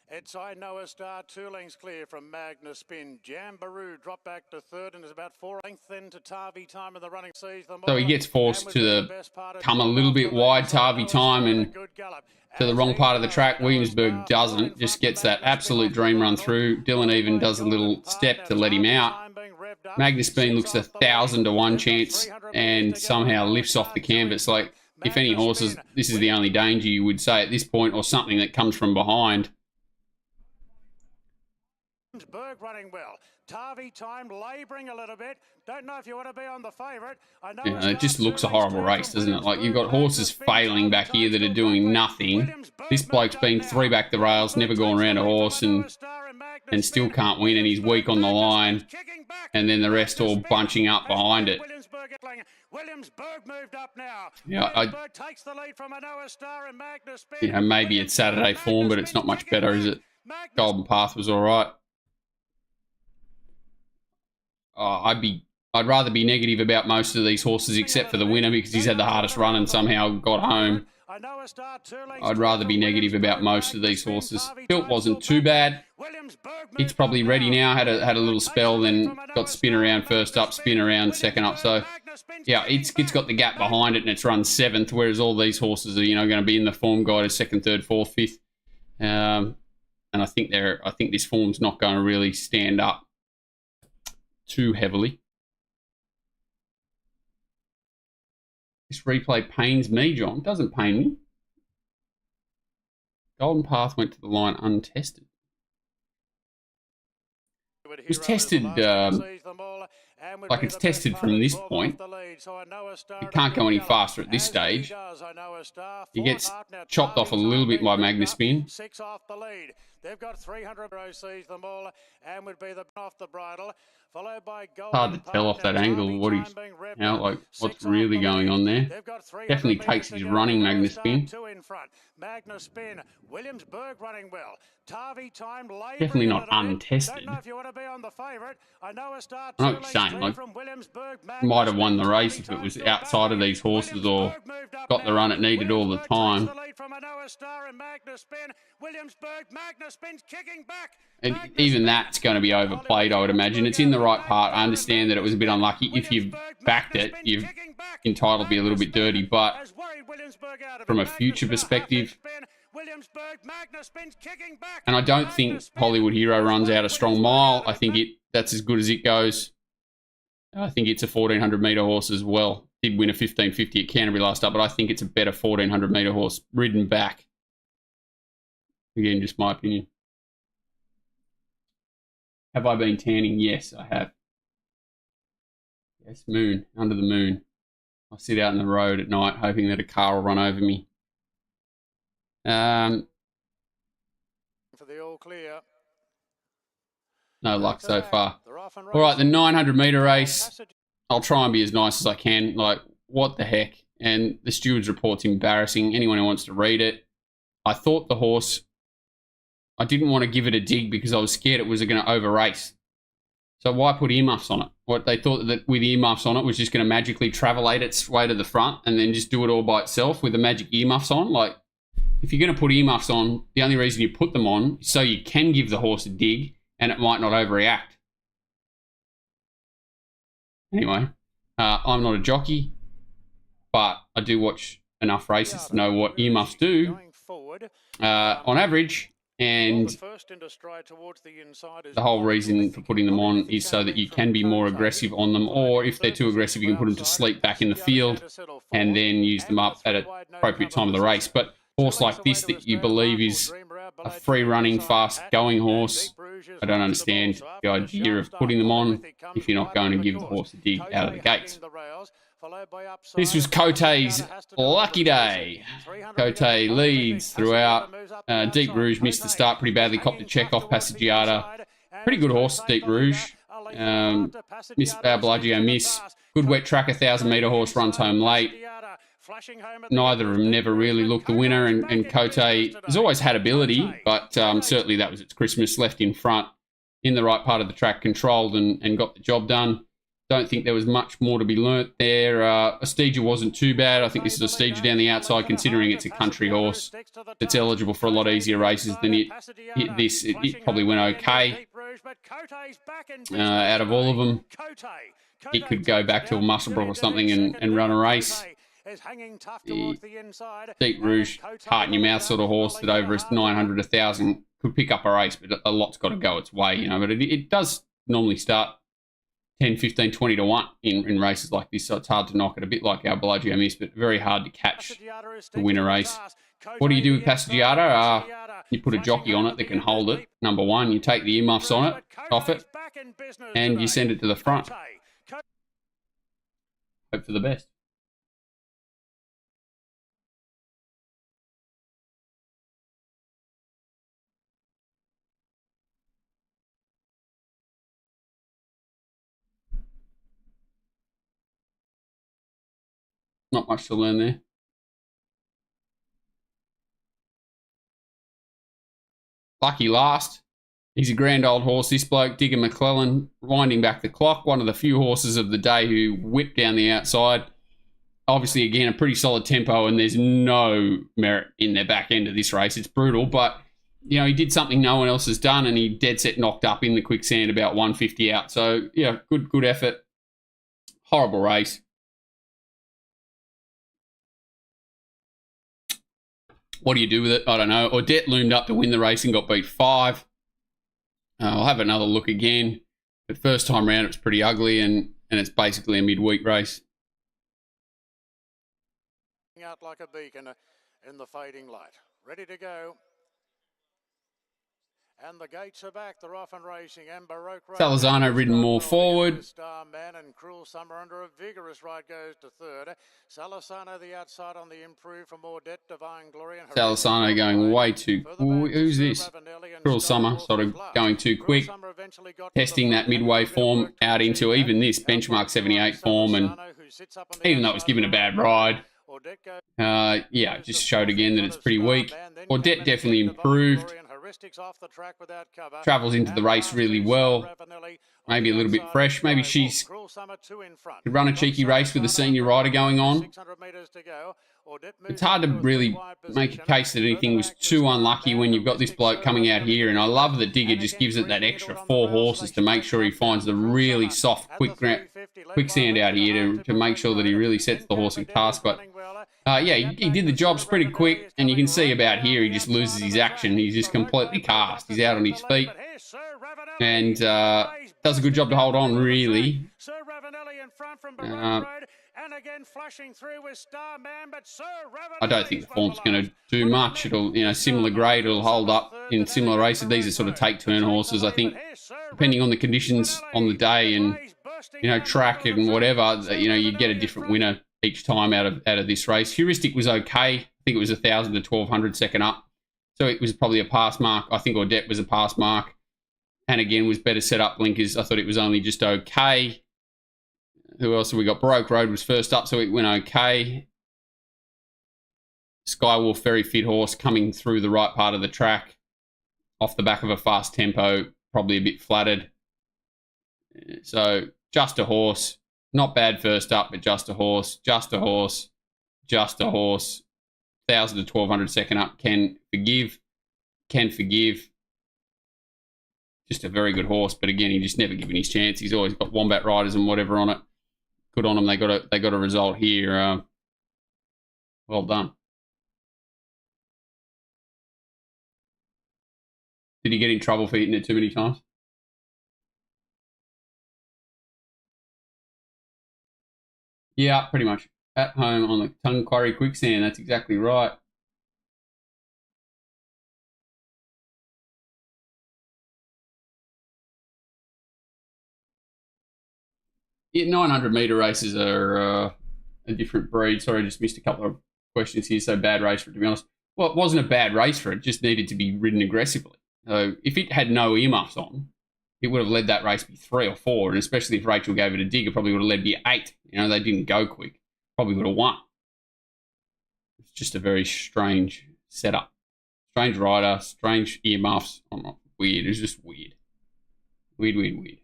Speaker 4: It's I Know a Star, 2 lengths clear from Magnus Spin. Jambaroo dropped back to third and is about 4 lengths then to Tarvi Time in the running sees them.
Speaker 1: So he gets forced to come a little bit wide, Tarvi Time, and to the wrong part of the track. Williamsburg doesn't, just gets that absolute dream run through. Dylan even does a little step to let him out. Magnus Spin looks 1,000 to 1 chance and somehow lifts off the canvas. Like, if any horses, this is the only danger you would say at this point, or something that comes from behind.
Speaker 4: Berg running well. Tarvi Time labouring a little bit. Don't know if you want to be on the favourite.
Speaker 1: Yeah, it just looks a horrible race, doesn't it? Like, you've got horses failing back here that are doing nothing. This bloke's been 3 back the rails, never gone around a horse, and still can't win, and he's weak on the line. And then the rest all bunching up behind it.
Speaker 4: Williamsburg moved up now.
Speaker 1: Yeah,
Speaker 4: takes the lead from I Know a Star and Magnus Spin.
Speaker 1: You know, maybe it's Saturday form, but it's not much better, is it? Golden Path was all right. I'd rather be negative about most of these horses except for the winner because he's had the hardest run and somehow got home. I'd rather be negative about most of these horses. Built wasn't too bad. It's probably ready now. Had a little spell, then got spin around first up, spin around second up. So yeah, it's got the gap behind it and it's run 7th, whereas all these horses are, you know, going to be in the form guide as 2nd, 3rd, 4th, 5th. And I think this form's not going to really stand up too heavily. This replay pains me, John. It doesn't pain me. Golden Path went to the line untested. It was tested, like it's tested from this point. It can't go any faster at this stage. He gets chopped off a little bit by Magnus Spin.
Speaker 4: 6 off the lead. They've got 300 sees them all and would be the off the bridle, followed by Gold.
Speaker 1: Hard to tell off that angle what he's, you know, like what's really going on there. Definitely takes his running, Magnus Spin.
Speaker 4: 2 in front. Magnus Spin. Williamsburg running well. Tarvi Time
Speaker 1: definitely not untested.
Speaker 4: Don't know if you want to be on the favourite. I Know a Star.
Speaker 1: I'm not saying, like, might have won the race if it was outside of these horses or got the run it needed all the time. And even that's going to be overplayed, I would imagine. It's in the right part. I understand that it was a bit unlucky. If you've backed it, you're entitled to be a little bit dirty. But from a future perspective, and I don't think Hollywood Hero runs out a strong mile. I think that's as good as it goes. I think it's a 1,400 metre horse as well. Did win a 1550 at Canterbury last up, but I think it's a better 1,400 metre horse ridden back. Again, just my opinion. Have I been tanning? Yes, I have. Yes, moon, under the moon. I sit out in the road at night hoping that a car will run over me. For the all clear. No luck so far. All right, the 900 metre race. I'll try and be as nice as I can. Like, what the heck? And the steward's report's embarrassing. Anyone who wants to read it. I thought the horse, I didn't want to give it a dig because I was scared it was going to over race. So why put earmuffs on it? What they thought that with earmuffs on it was just going to magically travelate its way to the front and then just do it all by itself with the magic earmuffs on. Like, if you're going to put earmuffs on, the only reason you put them on is so you can give the horse a dig and it might not overreact. Anyway, I'm not a jockey, but I do watch enough races to know what earmuffs do on average. And the whole reason for putting them on is so that you can be more aggressive on them, or if they're too aggressive, you can put them to sleep back in the field and then use them up at an appropriate time of the race. But a horse like this that you believe is a free-running, fast-going horse, I don't understand the idea of putting them on if you're not going to give the horse a dig out of the gates. This was Cote's lucky day. Cote leads throughout. Deep Rouge missed the start pretty badly, copped a check off Passaggiata. Pretty good horse, Deep Rouge. Miss Bellagio miss. Good wet track, 1,000-metre horse runs home late. Neither of them never really looked the winner, and Cote has always had ability, but certainly that was its Christmas. Left in front, in the right part of the track, controlled and got the job done. Don't think there was much more to be learnt there. Astigia wasn't too bad. I think this is Astigia down the outside, considering it's a country horse that's eligible for a lot easier races than it probably went okay. Out of all of them, it could go back to a Musselbrook or something and run a race. Deep Rouge, heart in your mouth sort of horse that over 900, 1,000 could pick up a race, but a lot's got to go its way, you know. But it does normally start 10, 15, 20 to 1 in races like this, so it's hard to knock it. A bit like our Bellagio miss, but very hard to catch to win a race. What do you do with Passaggiata? You put a jockey on it that can hold it, number one. You take the earmuffs on it, off it, and you send it to the front. Hope for the best. Not much to learn there. Lucky last. He's a grand old horse, this bloke, Digger McClellan, winding back the clock. One of the few horses of the day who whipped down the outside. Obviously, again, a pretty solid tempo, and there's no merit in their back end of this race. It's brutal, but, you know, he did something no one else has done, and he dead set knocked up in the quicksand about 150 out. So, yeah, good effort. Horrible race. What do you do with it? I don't know. Audette loomed up to win the race and got beat 5. I'll have another look again. But first time round, it was pretty ugly, and it's basically a midweek race.
Speaker 4: Out like a beacon in the fading light. Ready to go. And the gates are back. They're off and racing. And Baroque
Speaker 1: Salazano ridden more forward.
Speaker 4: Starman and Cruel Summer under a vigorous ride goes to third. Salazano the outside on the improve from Audette, Divine Glory. And
Speaker 1: Salazano going way too... Who's this? Cruel Summer sort of going too quick. Testing that midway form out into even this benchmark 78 form. And even though it was given a bad ride, yeah, just showed again that it's pretty weak. Audette definitely improved. Travels into the race really well. Maybe a little bit fresh. Maybe she's could run a cheeky race with a senior rider going on. It's hard to really make a case that anything was too unlucky when you've got this bloke coming out here. And I love that Digger just gives it that extra 4 horses to make sure he finds the really soft, quicksand out here to make sure that he really sets the horse in task. But yeah, he did the jobs pretty quick, and you can see about here he just loses his action. He's just completely cast. He's out on his feet, and does a good job to hold on, really. I don't think the form's going to do much. It'll, you know, similar grade. It'll hold up in similar races. These are sort of take-turn horses. I think, depending on the conditions on the day and, you know, track and whatever, you know, you get a different winner each time out of this race. Heuristic was okay. I think it was 1,000 to 1,200 second up. So it was probably a pass mark. I think Audette was a pass mark. And again, was better set up blinkers. I thought it was only just okay. Who else have we got? Baroque Road was first up, so it went okay. Skywolf, very fit horse, coming through the right part of the track. Off the back of a fast tempo, probably a bit flattered. So just a horse. Not bad first up, but just a horse. Just a horse. Just a horse. 1,000 to 1,200 second up. Can forgive. Can forgive. Just a very good horse, but again, he just never given his chance. He's always got Wombat Riders and whatever on it. Good on them. They got a result here. Well done. Did he get in trouble for eating it too many times? Yeah, pretty much. At home on the Tongue Quarry quicksand. That's exactly right. Yeah, 900 metre races are a different breed. Sorry, I just missed a couple of questions here. So bad race for it, to be honest. Well, it wasn't a bad race for it. It just needed to be ridden aggressively. So if it had no earmuffs on, it would have led that race be 3 or 4. And especially if Rachel gave it a dig, it probably would have led be 8. You know, they didn't go quick. Probably would have won. It's just a very strange setup. Strange rider, strange earmuffs. Oh, not weird. It's just weird. Weird.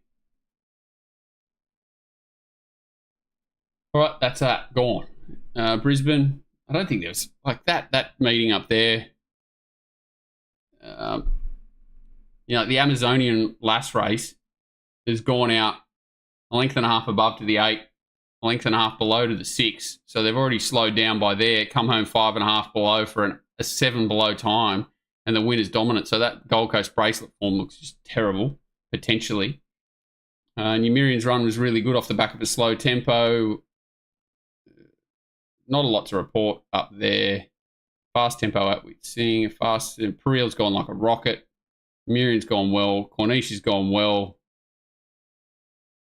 Speaker 1: All right, that's that. Gone. Brisbane. I don't think there's like that meeting up there. You know, the Amazonian last race has gone out a length and a half above to the 8, a length and a half below to the 6. So they've already slowed down by there, come home 5.5 below for a 7 below time, and the winner's dominant. So that Gold Coast bracelet form looks just terrible, potentially. Numerian's run was really good off the back of a slow tempo. Not a lot to report up there. Fast tempo out with Singh. Periel's gone like a rocket. Miriam's gone well. Cornisha's gone well.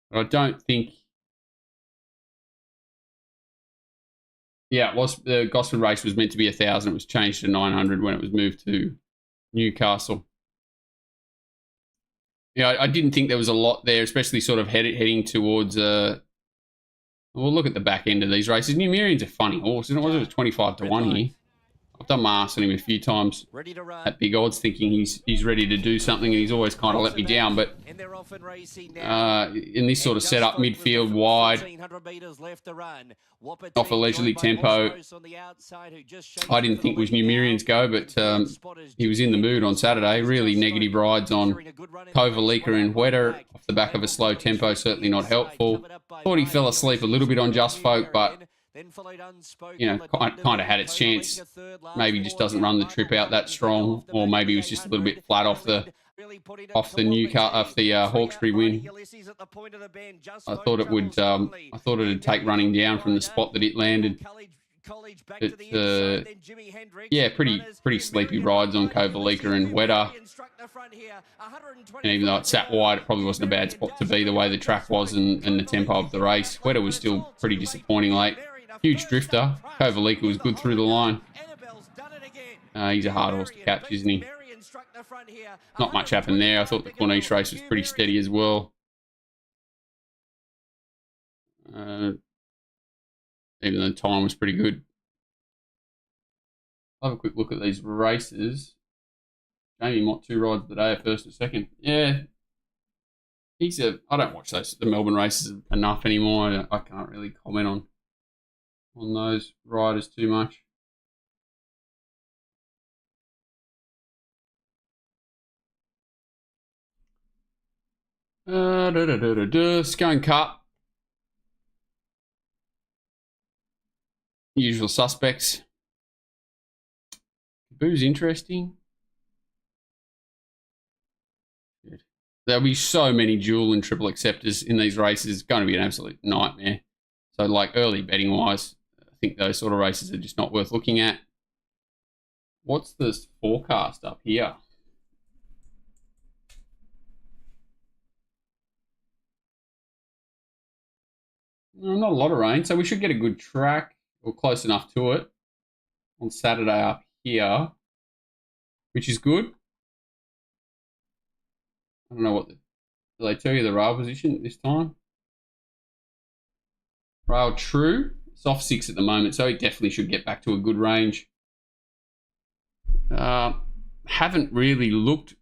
Speaker 1: But I don't think... Yeah, it was the Gosford race was meant to be 1,000. It was changed to 900 when it was moved to Newcastle. Yeah, I didn't think there was a lot there, especially sort of heading towards... We'll look at the back end of these races. Numerian's a funny horse, isn't it? It was 25 to 1 here. I've done my arse on him a few times at big odds, thinking he's ready to do something, and he's always kind of let me down. But in this sort of setup, midfield wide, off a leisurely tempo, I didn't think was Numerian's go, but he was in the mood on Saturday. Really negative rides on Kovalika and Wetter off the back of a slow tempo, certainly not helpful. Thought he fell asleep a little bit on Just Folk, but you know, kind of had its chance. Maybe just doesn't run the trip out that strong, or maybe it was just a little bit flat off the Hawkesbury win. I thought it'd take running down from the spot that it landed. Yeah, pretty sleepy rides on Kovalika and Wetter. And even though it sat wide, it probably wasn't a bad spot to be the way the track was and the tempo of the race. Wetter was still pretty disappointing late. Huge drifter. Kovalika was good through the line. He's a hard horse to catch, isn't he? Not much happened there. I thought the Corniche race was pretty steady as well. Even though the time was pretty good. I'll have a quick look at these races. Jamie Mott, 2 rides today, a first and second. Yeah. I don't watch the Melbourne races enough anymore. I can't really comment on those riders too much. Scone Cup. Usual suspects. Boo's interesting. Good. There'll be so many dual and triple acceptors in these races. It's going to be an absolute nightmare. So, like, early betting wise, I think those sort of races are just not worth looking at. What's the forecast up here? Not a lot of rain, so we should get a good track, or close enough to it, on Saturday up here, which is good. I don't know what do they tell you the rail position this time? Rail true. It's off 6 at the moment, so it definitely should get back to a good range. Haven't really looked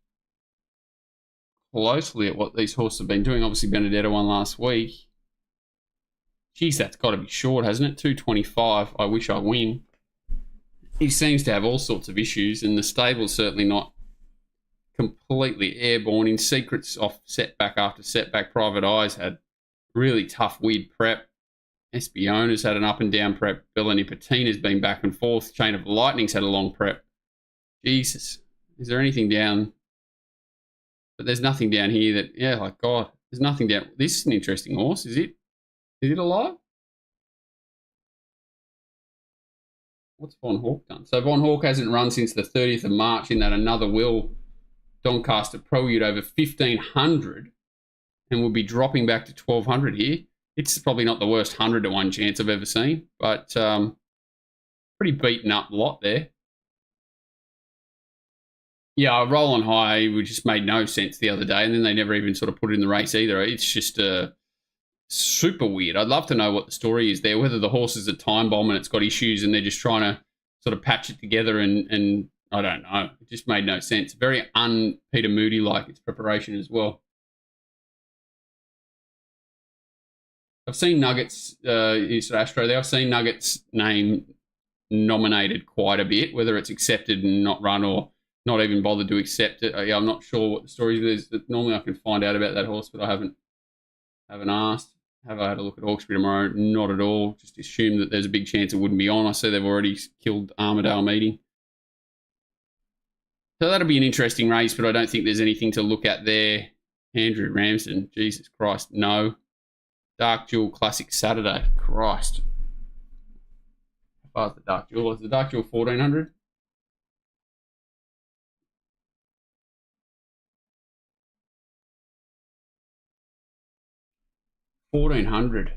Speaker 1: closely at what these horses have been doing. Obviously, Benedetto won last week. Geez, that's got to be short, hasn't it? 225. I wish I win. He seems to have all sorts of issues, and the stable's certainly not completely airborne. In Secrets, off setback after setback. Private Eyes had really tough, weird prep. Espiona's had an up and down prep. Bella Nipotina's been back and forth. Chain of Lightning's had a long prep. Jesus. Is there anything down? But there's nothing down here that, yeah, like God, there's nothing down. This is an interesting horse, is it? Is it alive? What's Von Hawk done? So Von Hawk hasn't run since the 30th of March in that Another Will Doncaster Prelude over 1,500 and will be dropping back to 1,200 here. It's probably not the worst 100 to 1 chance I've ever seen, but pretty beaten up lot there. Yeah, Roll on High, which just made no sense the other day, and then they never even sort of put it in the race either. It's just super weird. I'd love to know what the story is there, whether the horse is a time bomb and it's got issues and they're just trying to sort of patch it together and I don't know. It just made no sense. Very un-Peter Moody-like its preparation as well. I've seen Nuggets, Astro there. I've seen Nuggets name nominated quite a bit, whether it's accepted and not run or not even bothered to accept it. I'm not sure what the story is. Normally I can find out about that horse, but I haven't asked. Have I had a look at Hawkesbury tomorrow? Not at all. Just assume that there's a big chance it wouldn't be on. I see they've already killed Armadale Meeting. So that'll be an interesting race, but I don't think there's anything to look at there. Andrew Ramsden, Jesus Christ, no. Dark Jewel Classic Saturday, Christ. How far is the Dark Jewel? Is the Dark Jewel 1400? $1,400.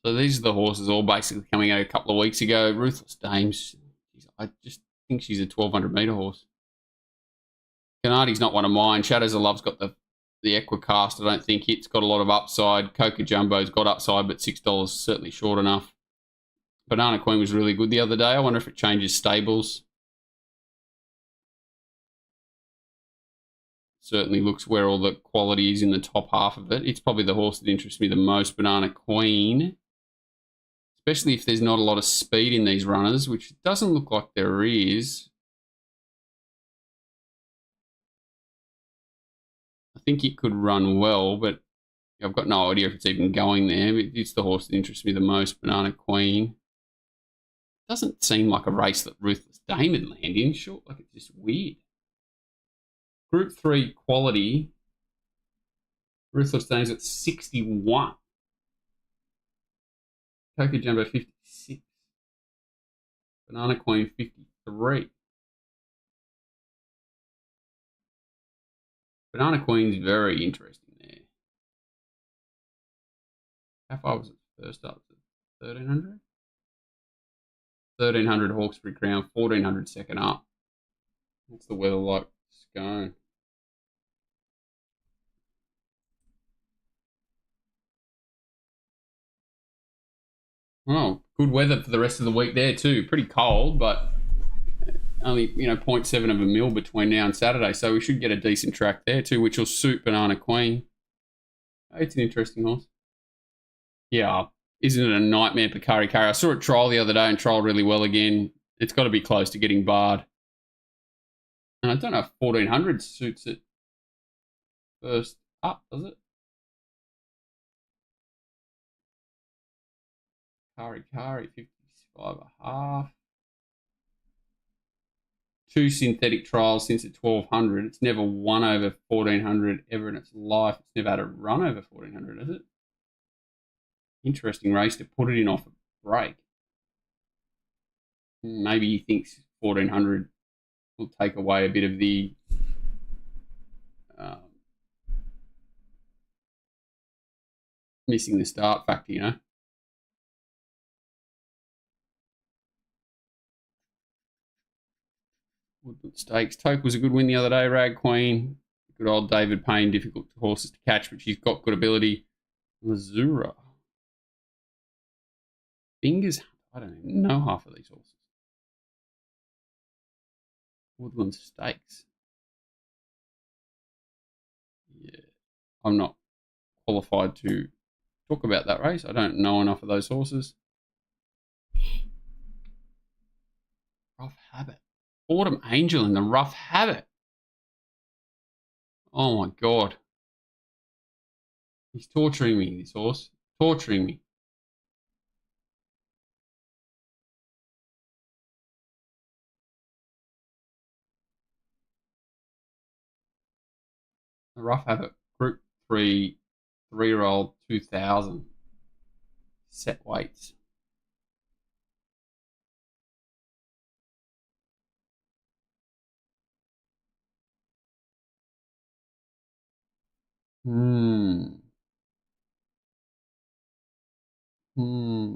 Speaker 1: So these are the horses all basically coming out a couple of weeks ago. Ruthless Dames. I just think she's a 1,200 metre horse. Canardi's not one of mine. Shadows of Love's got the Equicast. I don't think it's got a lot of upside. Coca Jumbo's got upside, but $6 is certainly short enough. Banana Queen was really good the other day. I wonder if it changes stables. Certainly looks where all the quality is in the top half of it. It's probably the horse that interests me the most, Banana Queen. Especially if there's not a lot of speed in these runners, which doesn't look like there is. I think it could run well, but I've got no idea if it's even going there. It's the horse that interests me the most, Banana Queen. Doesn't seem like a race that Ruthless Dame would land in. Sure, like it's just weird. Group 3 quality. Ruthless Dame's at 61. Coca Jumbo 56. Banana Queen 53. Banana Queen's very interesting there. How far was it first up? 1,300? 1,300 Hawkesbury Crown, 1,400 second up. What's the weather like? Scone. Well, good weather for the rest of the week there too. Pretty cold, but only 0.7 of a mil between now and Saturday, so we should get a decent track there too, which will suit Banana Queen. It's an interesting horse. Yeah, isn't it a nightmare, Pakari Kari? I saw it trial the other day and trialled really well again. It's got to be close to getting barred. And I don't know if 1,400 suits it first up, does it? Kari, 55.5. 2 synthetic trials since at 1,200. It's never won over 1,400 ever in its life. It's never had a run over 1,400, has it? Interesting race to put it in off a break. Maybe he thinks 1,400 will take away a bit of the missing the start factor, Woodland Stakes. Toke was a good win the other day. Rag Queen. Good old David Payne. Difficult horses to catch, but she's got good ability. Lazura. Fingers. I don't even know half of these horses. Woodland Stakes. Yeah. I'm not qualified to talk about that race. I don't know enough of those horses. Rough Habit. Autumn Angel in the Rough Habit. Oh my God. He's torturing me, this horse. Torturing me. The Rough Habit, Group 3, 3-year-old, 2,000. Set weights. Hmm. Hmm.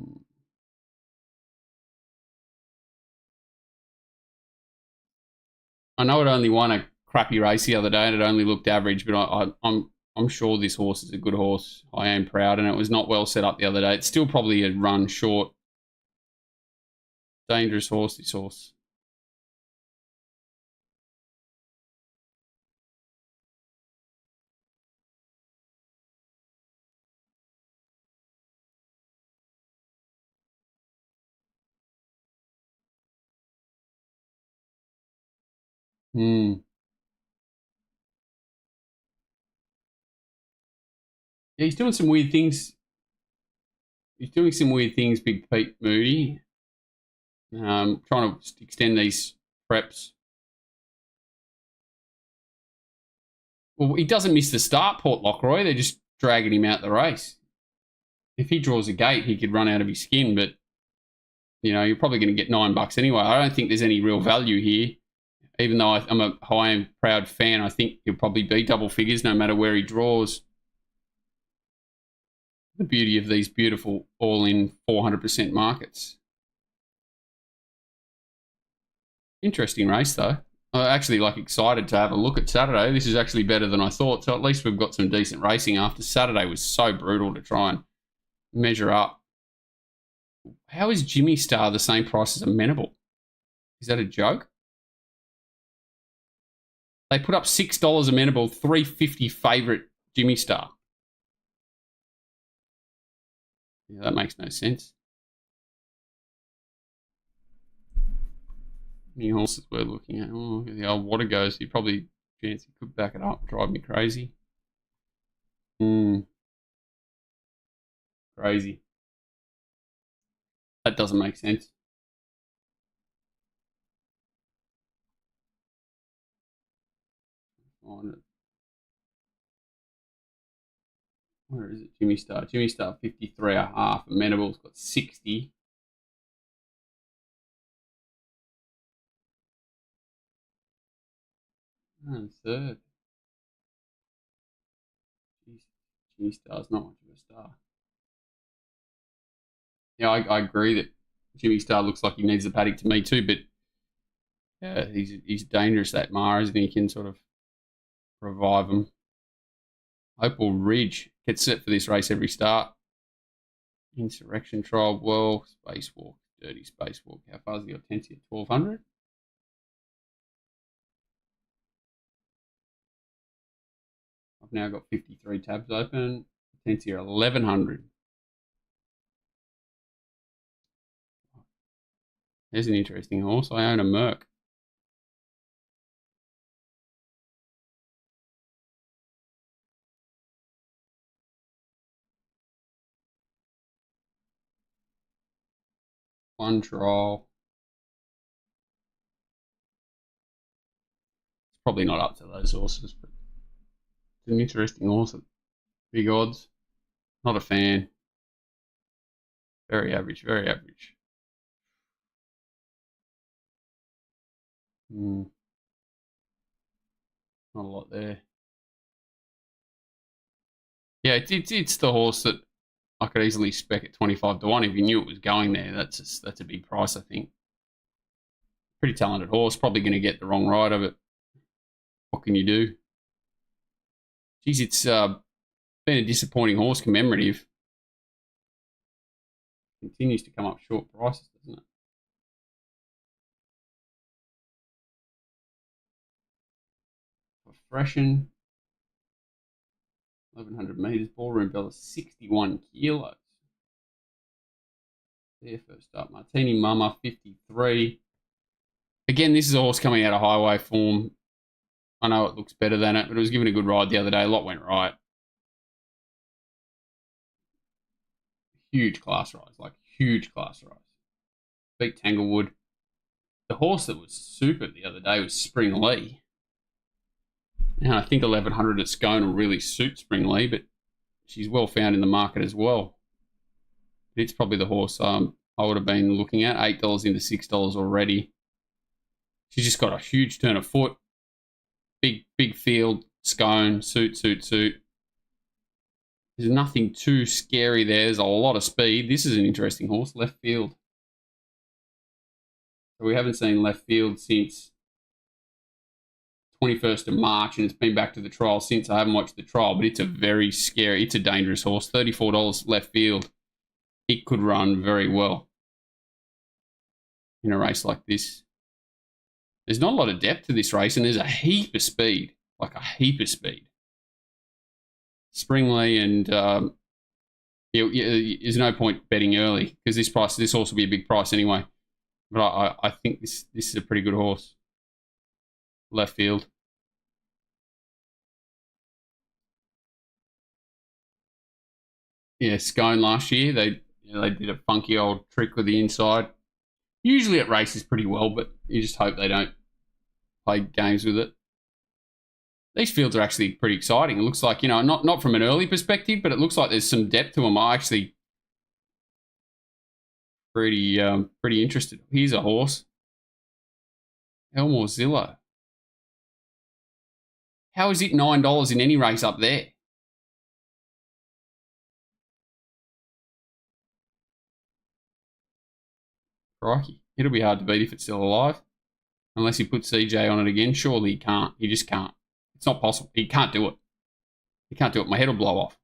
Speaker 1: I know it only won a crappy race the other day and it only looked average, but I'm sure this horse is a good horse. I am proud, and it was not well set up the other day. It's still probably a run short. Dangerous horse, this horse. Hmm. Yeah, he's doing some weird things. He's doing some weird things, Big Pete Moody. Trying to extend these preps. Well, he doesn't miss the start, Port Lockroy. They're just dragging him out the race. If he draws a gate, he could run out of his skin, but, you know, you're probably going to get $9 anyway. I don't think there's any real value here. Even though I'm a high and proud fan, I think he'll probably be double figures no matter where he draws. The beauty of these beautiful all-in 400% markets. Interesting race, though. I'm actually excited to have a look at Saturday. This is actually better than I thought, so at least we've got some decent racing after. Saturday was so brutal to try and measure up. How is Jimmy Star the same price as Amenable? Is that a joke? They put up $6 Amenable, $3.50 favourite Jimmy Star. Yeah, that makes no sense. Any horses we're looking at? Oh, the old water goes. He probably chance he could back it up, drive me crazy. Crazy. That doesn't make sense. Where is it? Jimmy Star. Jimmy Star 53.5. Amenable's got 60. And third. Jimmy Star's not much of a star. Yeah, I agree that Jimmy Star looks like he needs the paddock to me too, but yeah, he's dangerous, that Mars, and he can sort of revive him. Opal Ridge gets set for this race every start. Insurrection Trial, well, Spacewalk, Dirty Spacewalk. How far is the Hortensia? 1200? I've now got 53 tabs open. Hortensia 1100. There's an interesting horse. I own a Merc. One trial. It's probably not up to those horses, but it's an interesting horse at big odds. Not a fan. Very average, very average. Not a lot there. Yeah, it's the horse that I could easily spec at 25 to 1 if you knew it was going there. That's a big price, I think. Pretty talented horse. Probably going to get the wrong rider, but what can you do? Geez, it's been a disappointing horse commemorative. Continues to come up short prices, doesn't it? For Freshen, 1100 metres, ballroom bell is 61 kilos. There first up, Martini Mama 53. Again, this is a horse coming out of highway form. I know it looks better than it, but it was given a good ride the other day. A lot went right. Huge class rise, huge class rise. Beat Tanglewood. The horse that was super the other day was Spring Lee. And I think 1100 at Scone will really suit Spring Lee, but she's well found in the market as well. It's probably the horse I would have been looking at. $8 into $6 already. She's just got a huge turn of foot. Big field, Scone, suit. There's nothing too scary there. There's a lot of speed. This is an interesting horse, Left Field. So we haven't seen Left Field since 21st of March, and it's been back to the trial since. I haven't watched the trial, but it's a very scary, it's a dangerous horse. $34 Left Field. It could run very well in a race like this. There's not a lot of depth to this race, and there's a heap of speed, like a heap of speed. Springley and there's no point betting early because this horse will be a big price anyway. But I think this is a pretty good horse. Left Field. Yeah, Scone last year they did a funky old trick with the inside. Usually it races pretty well, but you just hope they don't play games with it. These fields are actually pretty exciting. It looks like, not from an early perspective, but it looks like there's some depth to them. I'm actually pretty interested. Here's a horse. Elmore Zillow. How is it $9 in any race up there? Crikey. It'll be hard to beat if it's still alive. Unless he puts CJ on it again. Surely he can't. He just can't. It's not possible. He can't do it. He can't do it. My head will blow off.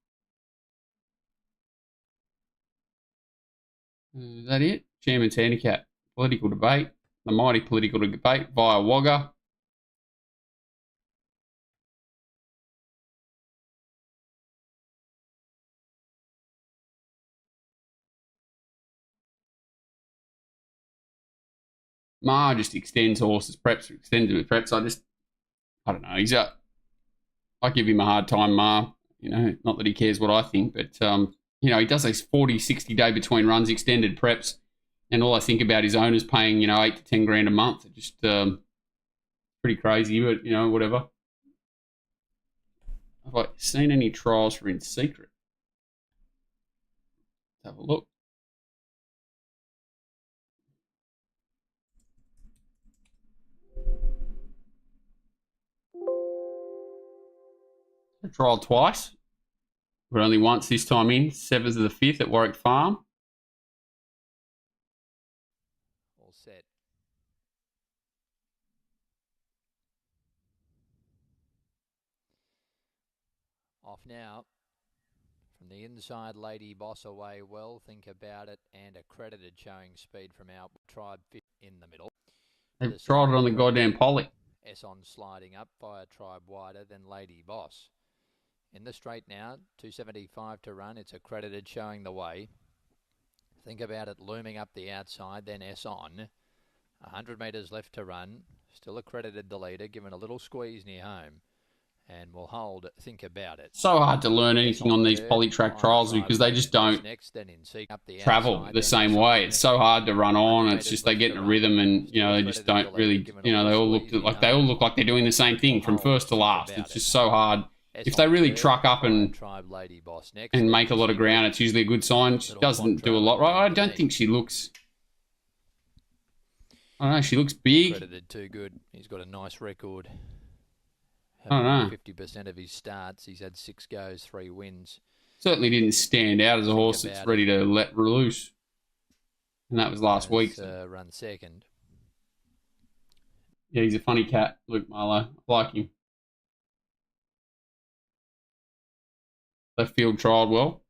Speaker 1: Is that it? Chairman's Handicap. Political debate. The mighty political debate via Wagga. Ma just extends horses' preps, extends with preps. I don't know. I give him a hard time, Ma. Not that he cares what I think, but, he does those 40, 60 day between runs, extended preps, and all I think about is owners paying, 8 to 10 grand a month. It's just pretty crazy, but, whatever. Have I seen any trials for In Secret? Let's have a look. I trialled twice, but only once this time in. 7th of the 5th at Warwick Farm.
Speaker 5: All set. Off now. From the inside, Lady Boss away well. Think about it, and accredited showing speed from our Tribe in the middle.
Speaker 1: They've trialled it on the goddamn Polly.
Speaker 5: S on sliding up via Tribe wider than Lady Boss. In the straight now, 275 to run. It's accredited showing the way. Think about it looming up the outside, then S on. 100 metres left to run. Still accredited the leader, given a little squeeze near home. And will hold Think About It.
Speaker 1: So hard to learn anything on these polytrack trials because they just don't travel the same way. It's so hard to run on. It's just they get in a rhythm and, they just don't really, they all look like they're doing the same thing from first to last. It's just so hard. If they really truck up and make a lot of ground, it's usually a good sign. She doesn't do a lot right. I don't think she looks... I don't know, she looks big.
Speaker 5: Credited too good. He's got a nice record.
Speaker 1: I don't know.
Speaker 5: 50% of his starts. He's had 6 goes, 3 wins.
Speaker 1: Certainly didn't stand out as a horse that's ready to let loose. And that was last week.
Speaker 5: Run second.
Speaker 1: Yeah, he's a funny cat, Luke Marlowe. I like him. Left Field trialled well.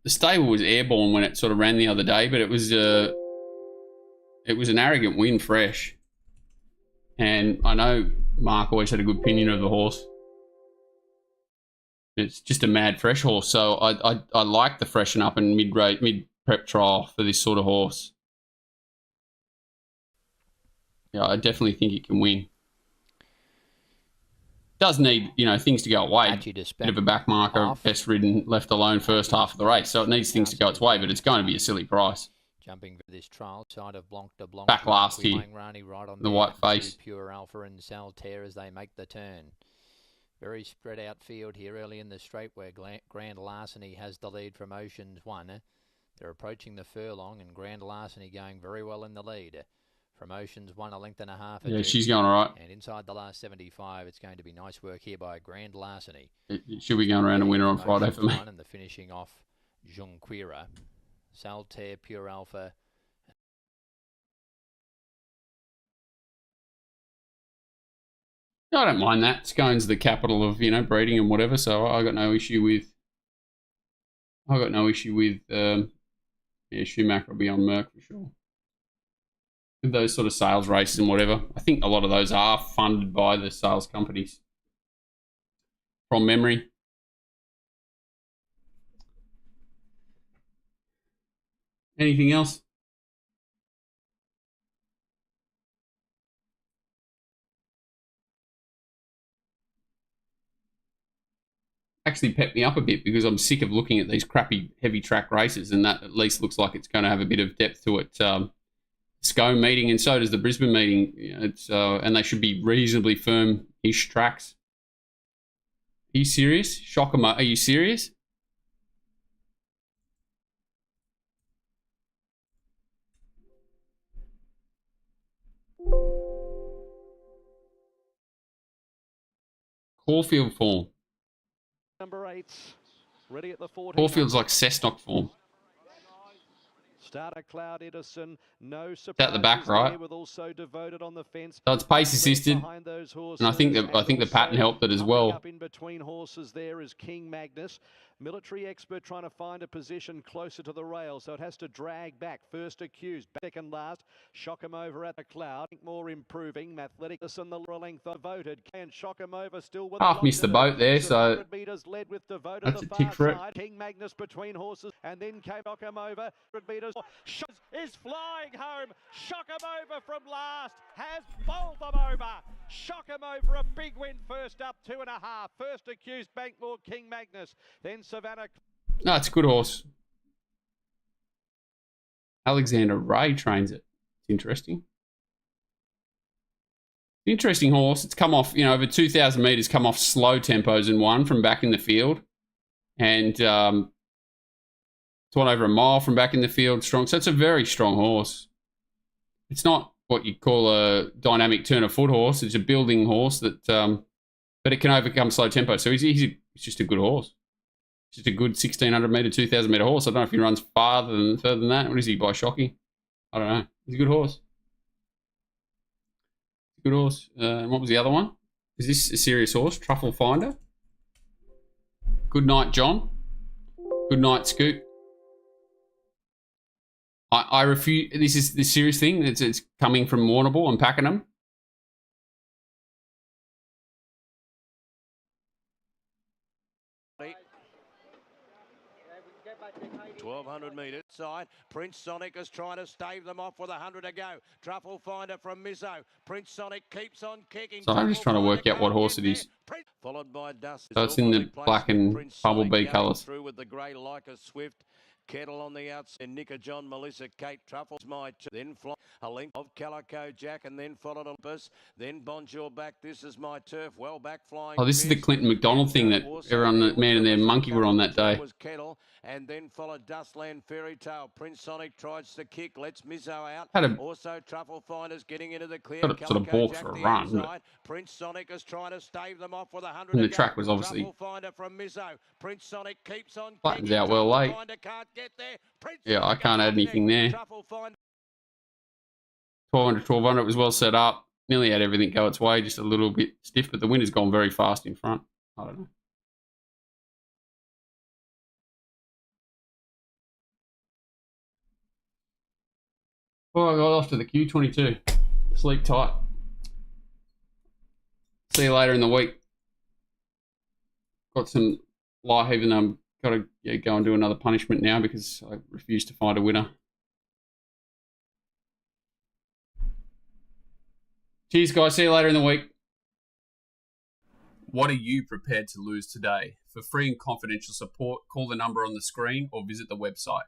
Speaker 1: The stable was airborne when it sort of ran the other day, but it was an arrogant win fresh. And I know Mark always had a good opinion of the horse. It's just a mad fresh horse, so I like the freshen up and mid prep trial for this sort of horse. Yeah, I definitely think it can win. Does need, things to go away. Bit of a back marker, best ridden, left alone first half of the race. So it needs things to go its way, but it's going to be a silly price.
Speaker 5: Jumping for this trial, side of Blanc de Blanc.
Speaker 1: Back last here,
Speaker 5: right on
Speaker 1: the white face.
Speaker 5: Pure Alpha and Saltaire as they make the turn. Very spread out field here early in the straight where Grand Larceny has the lead from Oceans 1. They're approaching the furlong and Grand Larceny going very well in the lead. Promotions 1 1.5 lengths.
Speaker 1: Yeah, she's going all right.
Speaker 5: And inside the last 75, it's going to be nice work here by Grand Larceny.
Speaker 1: She'll be going around a winner on Friday for me.
Speaker 5: And the finishing off, Jonquira, Saltaire, Pure Alpha.
Speaker 1: I don't mind that. Scone's the capital of, you know, breeding and whatever, so I got no issue with. Yeah, Schumacher will be on Merck for sure. With those sort of sales races and whatever, I think a lot of those are funded by the sales companies. From memory. Anything else? Actually pepped me up a bit because I'm sick of looking at these crappy heavy track races, and that at least looks like it's going to have a bit of depth to it. Scone meeting, and so does the Brisbane meeting. You know, it's and they should be reasonably firm-ish tracks. Are you serious? Shockama, are you serious? Caulfield form.
Speaker 6: Number 8, ready at the 14.
Speaker 1: Caulfield's like Cessnock form.
Speaker 6: Starter Cloud Edison, no surprise.
Speaker 1: At the back, right?
Speaker 6: With also devoted on the fence.
Speaker 1: So it's pace assisted, and I think the pattern helped it as well.
Speaker 6: Up in between horses there is King Magnus. Military expert trying to find a position closer to the rail, so it has to drag back. First accused, second last. Shock him over at the Cloud. More improving. Mathleticus and the length devoted. Can shock him over still with
Speaker 1: Half missed the boat there, so
Speaker 6: led with devoted
Speaker 1: that's
Speaker 6: the
Speaker 1: a tick for it.
Speaker 6: side. King Magnus between horses, and then came shock him over. 100 metres is flying home. Shock him over from last. Has bowled them over. Shock him over, a big win first up, 2.5. First accused, Bankmore, King Magnus. Then Savannah.
Speaker 1: No, it's a good horse. Alexander Ray trains it. It's interesting. Interesting horse. It's come off, you know, over 2,000 metres, come off slow tempos and won from back in the field. And it's won over a mile from back in the field, strong. So it's a very strong horse. It's not what you call a dynamic turn of foot horse. It's a building horse that, but it can overcome slow tempo. So he's just a good horse. Just a good 1,600 metre, 2,000 metre horse. I don't know if he runs further than that. What is he by Shockey? I don't know. He's a good horse. Good horse. What was the other one? Is this a serious horse? Truffle Finder. Good night, John. Good night, Scoot. I refuse. This is the serious thing. It's coming from Warrnambool and Pakenham.
Speaker 7: Right. 1,200 metres side. Prince Sonic is trying to stave them off with 100 to go. Truffle Finder from Mizzo. Prince Sonic keeps on kicking.
Speaker 1: So I'm just trying to work out what horse it is.
Speaker 7: Followed by Dust.
Speaker 1: So it's in the black and bumblebee colours.
Speaker 7: Through with the grey like a Swift. Kettle on the outside, Nika John, Melissa, Kate Truffles, my then fly a length of Calico Jack, and then followed Olympus, then Bonjour back. This is my turf, well back flying.
Speaker 1: Oh, this is the Clinton McDonald thing that everyone, the man and their monkey were on that day.
Speaker 7: Was Kettle, and then followed Dustland Fairy Tale. Prince Sonic tries to kick, lets Mizzo out. Also Truffle Finders getting into the clear.
Speaker 1: Got a sort of balk for a run.
Speaker 7: Prince Sonic is trying to stave them off with 100.
Speaker 1: And the track was obviously.
Speaker 7: Truffle Finder from Mizzo. Prince Sonic keeps on.
Speaker 1: Flattens out well late. Yeah, I can't add anything there. 1,200, 1,200 was well set up. Nearly had everything go its way, just a little bit stiff, but the winner's gone very fast in front. I don't know. Oh, I got off to the Q22. Sleep tight. See you later in the week. Got some light, even though I'm got to go and do another punishment now because I refuse to find a winner. Cheers, guys. See you later in the week. What are you prepared to lose today? For free and confidential support, call the number on the screen or visit the website.